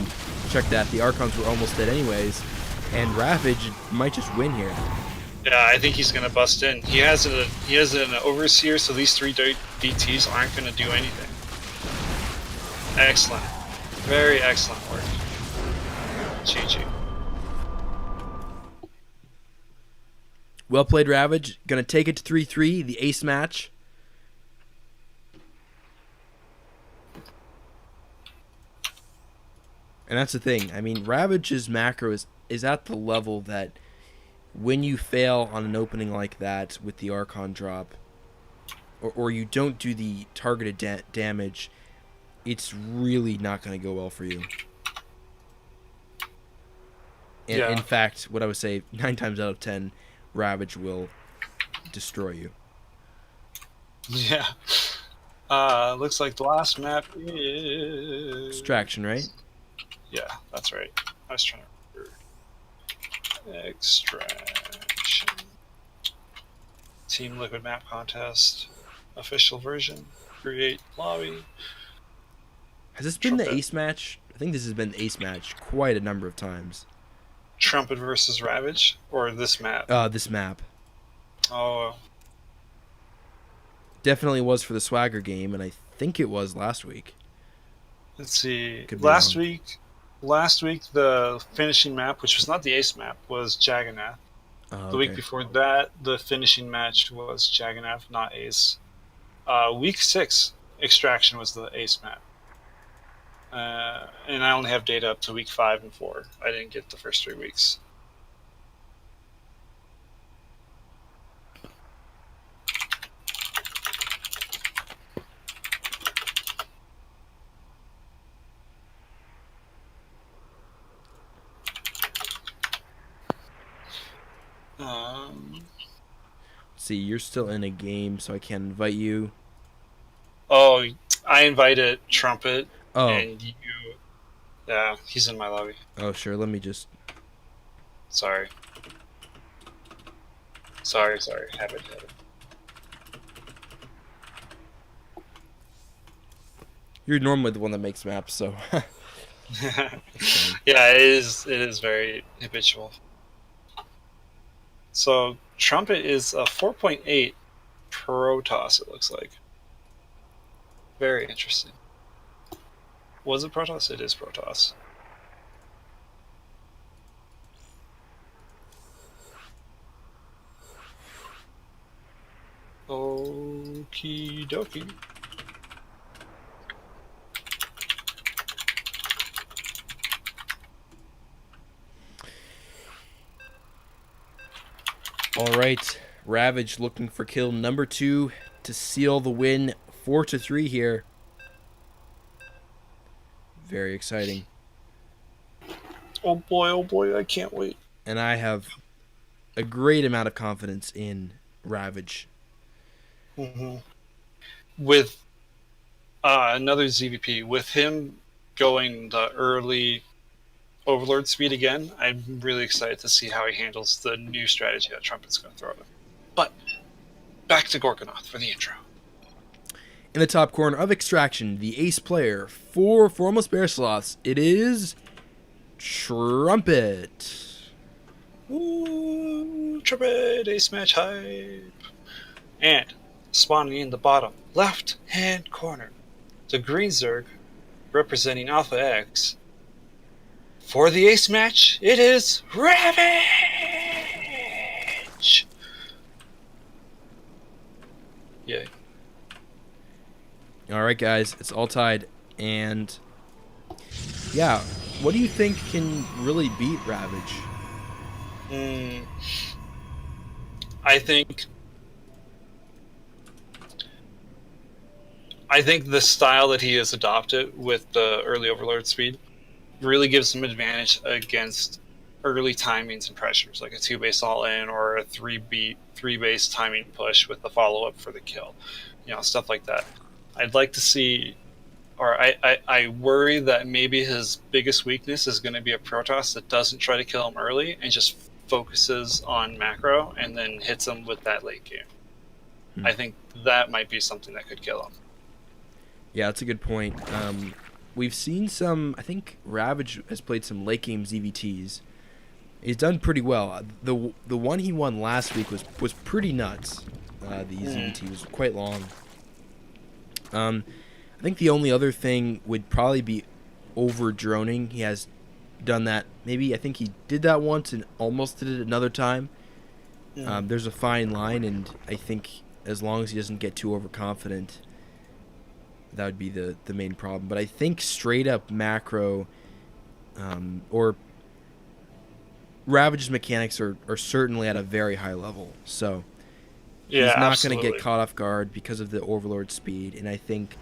check that. The Archons were almost dead anyways, and Ravage might just win here. Yeah, I think he's gonna bust in. He has an Overseer, so these 3 DTs aren't gonna do anything. Excellent. Very excellent work. GG. Well played, Ravage. Gonna take it to 3-3, the ace match. And that's the thing. I mean, Ravage's macro is at the level that when you fail on an opening like that with the Archon drop, or you don't do the targeted damage, it's really not going to go well for you. And in fact, what I would say, 9 times out of 10, Ravage will destroy you. Yeah. Looks like the last map is... Extraction, right? Yeah, that's right. I was trying to remember. Extraction. Team Liquid Map Contest. Official version. Create lobby. Has this been the ace match? I think this has been the ace match quite a number of times. Trumpet versus Ravage? Or this map? This map. Oh. Definitely was for the Swagger game, and I think it was last week. Let's see. Last week the finishing map, which was not the ace map, was Jagannath. The week before that, the finishing match was Jagannath, not ace. Week 6, Extraction was the ace map. And I only have data up to week 5 and 4. I didn't get the first 3 weeks. See, you're still in a game, so I can't invite you. Oh, I invited Trumpet. Oh. And you... Yeah, he's in my lobby. Oh, sure. Let me just... Sorry. Have it. You're normally the one that makes maps, so... Yeah, it is very habitual. So, Trumpet is a 4.8 Protoss, it looks like. Very interesting. Was it Protoss? It is Protoss. Okie dokie. Alright, Ravage looking for kill number 2 to seal the win, 4-3 here. Very exciting. Oh boy, I can't wait. And I have a great amount of confidence in Ravage. Mm-hmm. With another ZVP, with him going the early Overlord speed again, I'm really excited to see how he handles the new strategy that Trumpet's going to throw at him. But back to Gorgonoth for the intro. In the top corner of Extraction, the ace player for Formless Bear Sloths, it is Trumpet. Ooh, Trumpet, ace match hype. And spawning in the bottom left-hand corner, the green Zerg, representing Alpha X. For the ace match, it is Ravage! Yay. Alright guys, it's all tied, and yeah, what do you think can really beat Ravage? I think the style that he has adopted with the early Overlord speed really gives him advantage against early timings and pressures, like a 2-base all-in or a 3-base timing push with the follow-up for the kill. Stuff like that. I'd like to see, or I worry that maybe his biggest weakness is going to be a Protoss that doesn't try to kill him early and just focuses on macro and then hits him with that late game. I think that might be something that could kill him. Yeah, that's a good point. We've seen some. I think Ravage has played some late game ZVTs. He's done pretty well. The one he won last week was pretty nuts. The ZVT was quite long. I think the only other thing would probably be over droning. He has done that. Maybe I think he did that once and almost did it another time. There's a fine line, and I think as long as he doesn't get too overconfident, that would be the main problem. But I think straight up macro or Ravage's mechanics are certainly at a very high level. So he's not going to get caught off guard because of the Overlord speed, and I think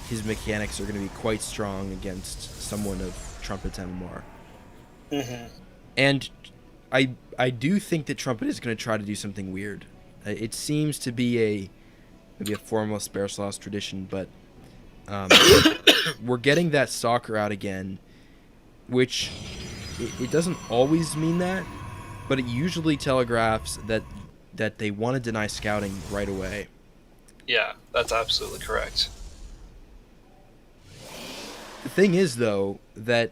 his mechanics are going to be quite strong against someone of Trumpet's MMR. And I do think that Trumpet is going to try to do something weird. It seems to be maybe a formless Bearsloss tradition, but we're getting that stalker out again, which it doesn't always mean that, but it usually telegraphs that they want to deny scouting right away. Yeah, that's absolutely correct. The thing is, though, that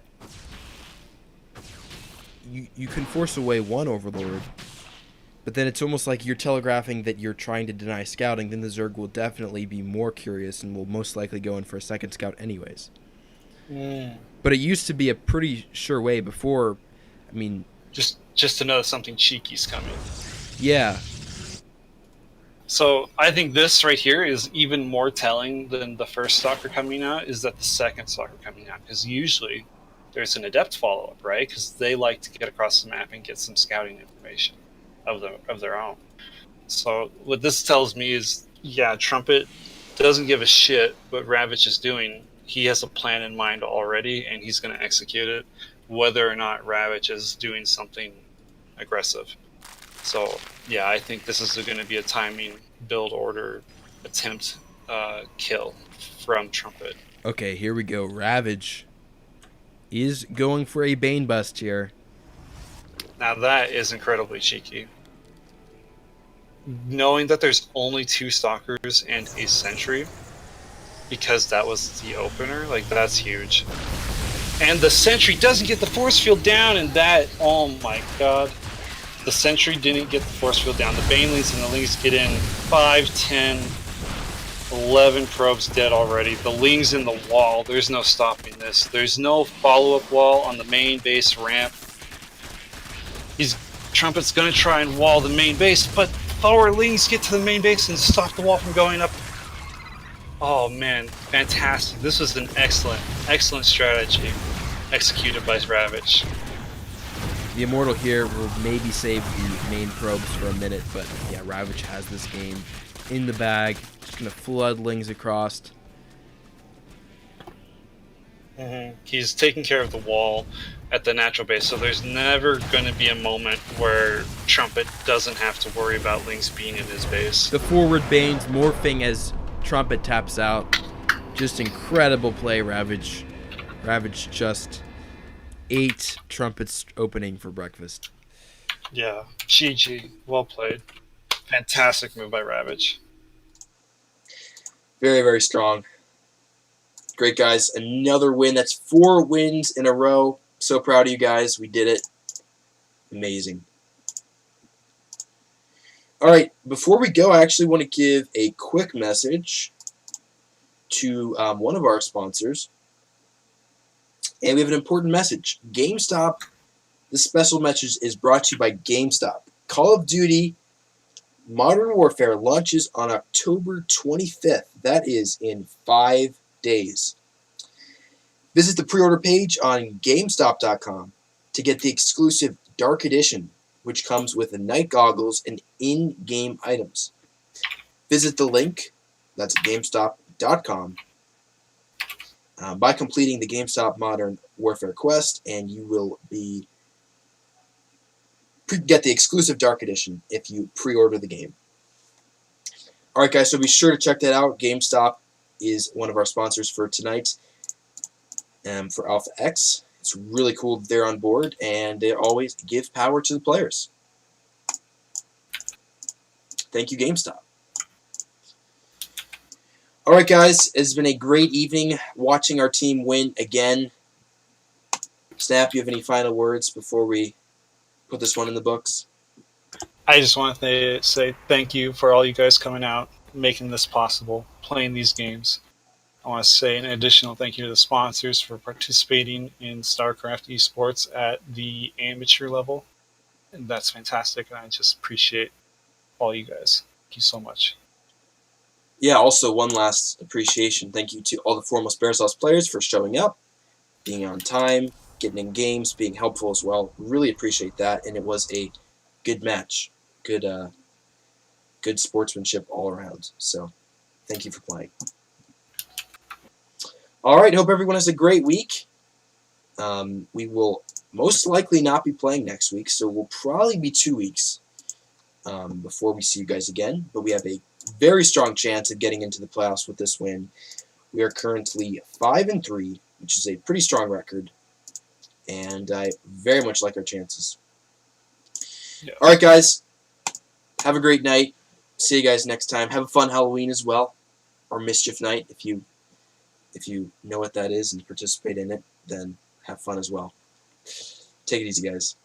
you can force away one Overlord, but then it's almost like you're telegraphing that you're trying to deny scouting. Then the Zerg will definitely be more curious and will most likely go in for a second scout anyways. But it used to be a pretty sure way before. I mean, just to know something cheeky's coming. Yeah. So I think this right here is even more telling than the first stalker coming out, is that the second stalker coming out, because usually there's an adept follow-up, right? Because they like to get across the map and get some scouting information of their own. So what this tells me is, yeah, Trumpet doesn't give a shit what Ravage is doing. He has a plan in mind already, and he's going to execute it, whether or not Ravage is doing something aggressive. So, yeah, I think this is going to be a timing, build order, attempt, kill from Trumpet. Okay, here we go. Ravage is going for a Bane bust here. Now that is incredibly cheeky. Knowing that there's only 2 Stalkers and a Sentry, because that was the opener, like, that's huge. And the Sentry doesn't get the force field down, and that, oh my god. The Sentry didn't get the force field down. The Banelings and the Lings get in 5, 10, 11 probes dead already. The Ling's in the wall. There's no stopping this. There's no follow-up wall on the main base ramp. Trumpet's going to try and wall the main base, but our Lings get to the main base and stop the wall from going up. Oh man, fantastic. This was an excellent strategy executed by Ravage. The Immortal here will maybe save the main probes for a minute, but yeah, Ravage has this game in the bag. Just going to flood Lings across. He's taking care of the wall at the natural base, so there's never going to be a moment where Trumpet doesn't have to worry about Lings being in his base. The forward Banes morphing as Trumpet taps out. Just incredible play, Ravage. Ravage just ate Trumpet's opening for breakfast. Yeah, GG. Well played. Fantastic move by Ravage. Very, very strong. Great, guys. Another win. That's 4 wins in a row. So proud of you guys. We did it. Amazing. All right, before we go, I actually want to give a quick message to one of our sponsors. And we have an important message. GameStop, this special message is brought to you by GameStop. Call of Duty Modern Warfare launches on October 25th. That is in 5 days. Visit the pre-order page on GameStop.com to get the exclusive Dark Edition, which comes with the night goggles and in-game items. Visit the link, that's GameStop.com, by completing the GameStop Modern Warfare quest, and you will be get the exclusive Dark Edition if you pre-order the game. Alright guys, so be sure to check that out. GameStop is one of our sponsors for tonight for Alpha X. It's really cool that they're on board, and they always give power to the players. Thank you, GameStop. Alright guys, it's been a great evening watching our team win again. Snap, you have any final words before we put this one in the books? I just want to say thank you for all you guys coming out, making this possible, playing these games. I want to say an additional thank you to the sponsors for participating in StarCraft esports at the amateur level. And that's fantastic, and I just appreciate all you guys. Thank you so much. Yeah, also one last appreciation. Thank you to all the Foremost Bear Sauce players for showing up, being on time, getting in games, being helpful as well. Really appreciate that, and it was a good match. Good sportsmanship all around. So, thank you for playing. Alright, hope everyone has a great week. We will most likely not be playing next week, so we'll probably be 2 weeks before we see you guys again. But we have a very strong chance of getting into the playoffs with this win. We are currently 5-3, which is a pretty strong record, and I very much like our chances. Yeah. Alright guys, have a great night. See you guys next time. Have a fun Halloween as well, or Mischief Night. If you know what that is and participate in it, then have fun as well. Take it easy, guys.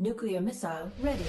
Nuclear missile ready.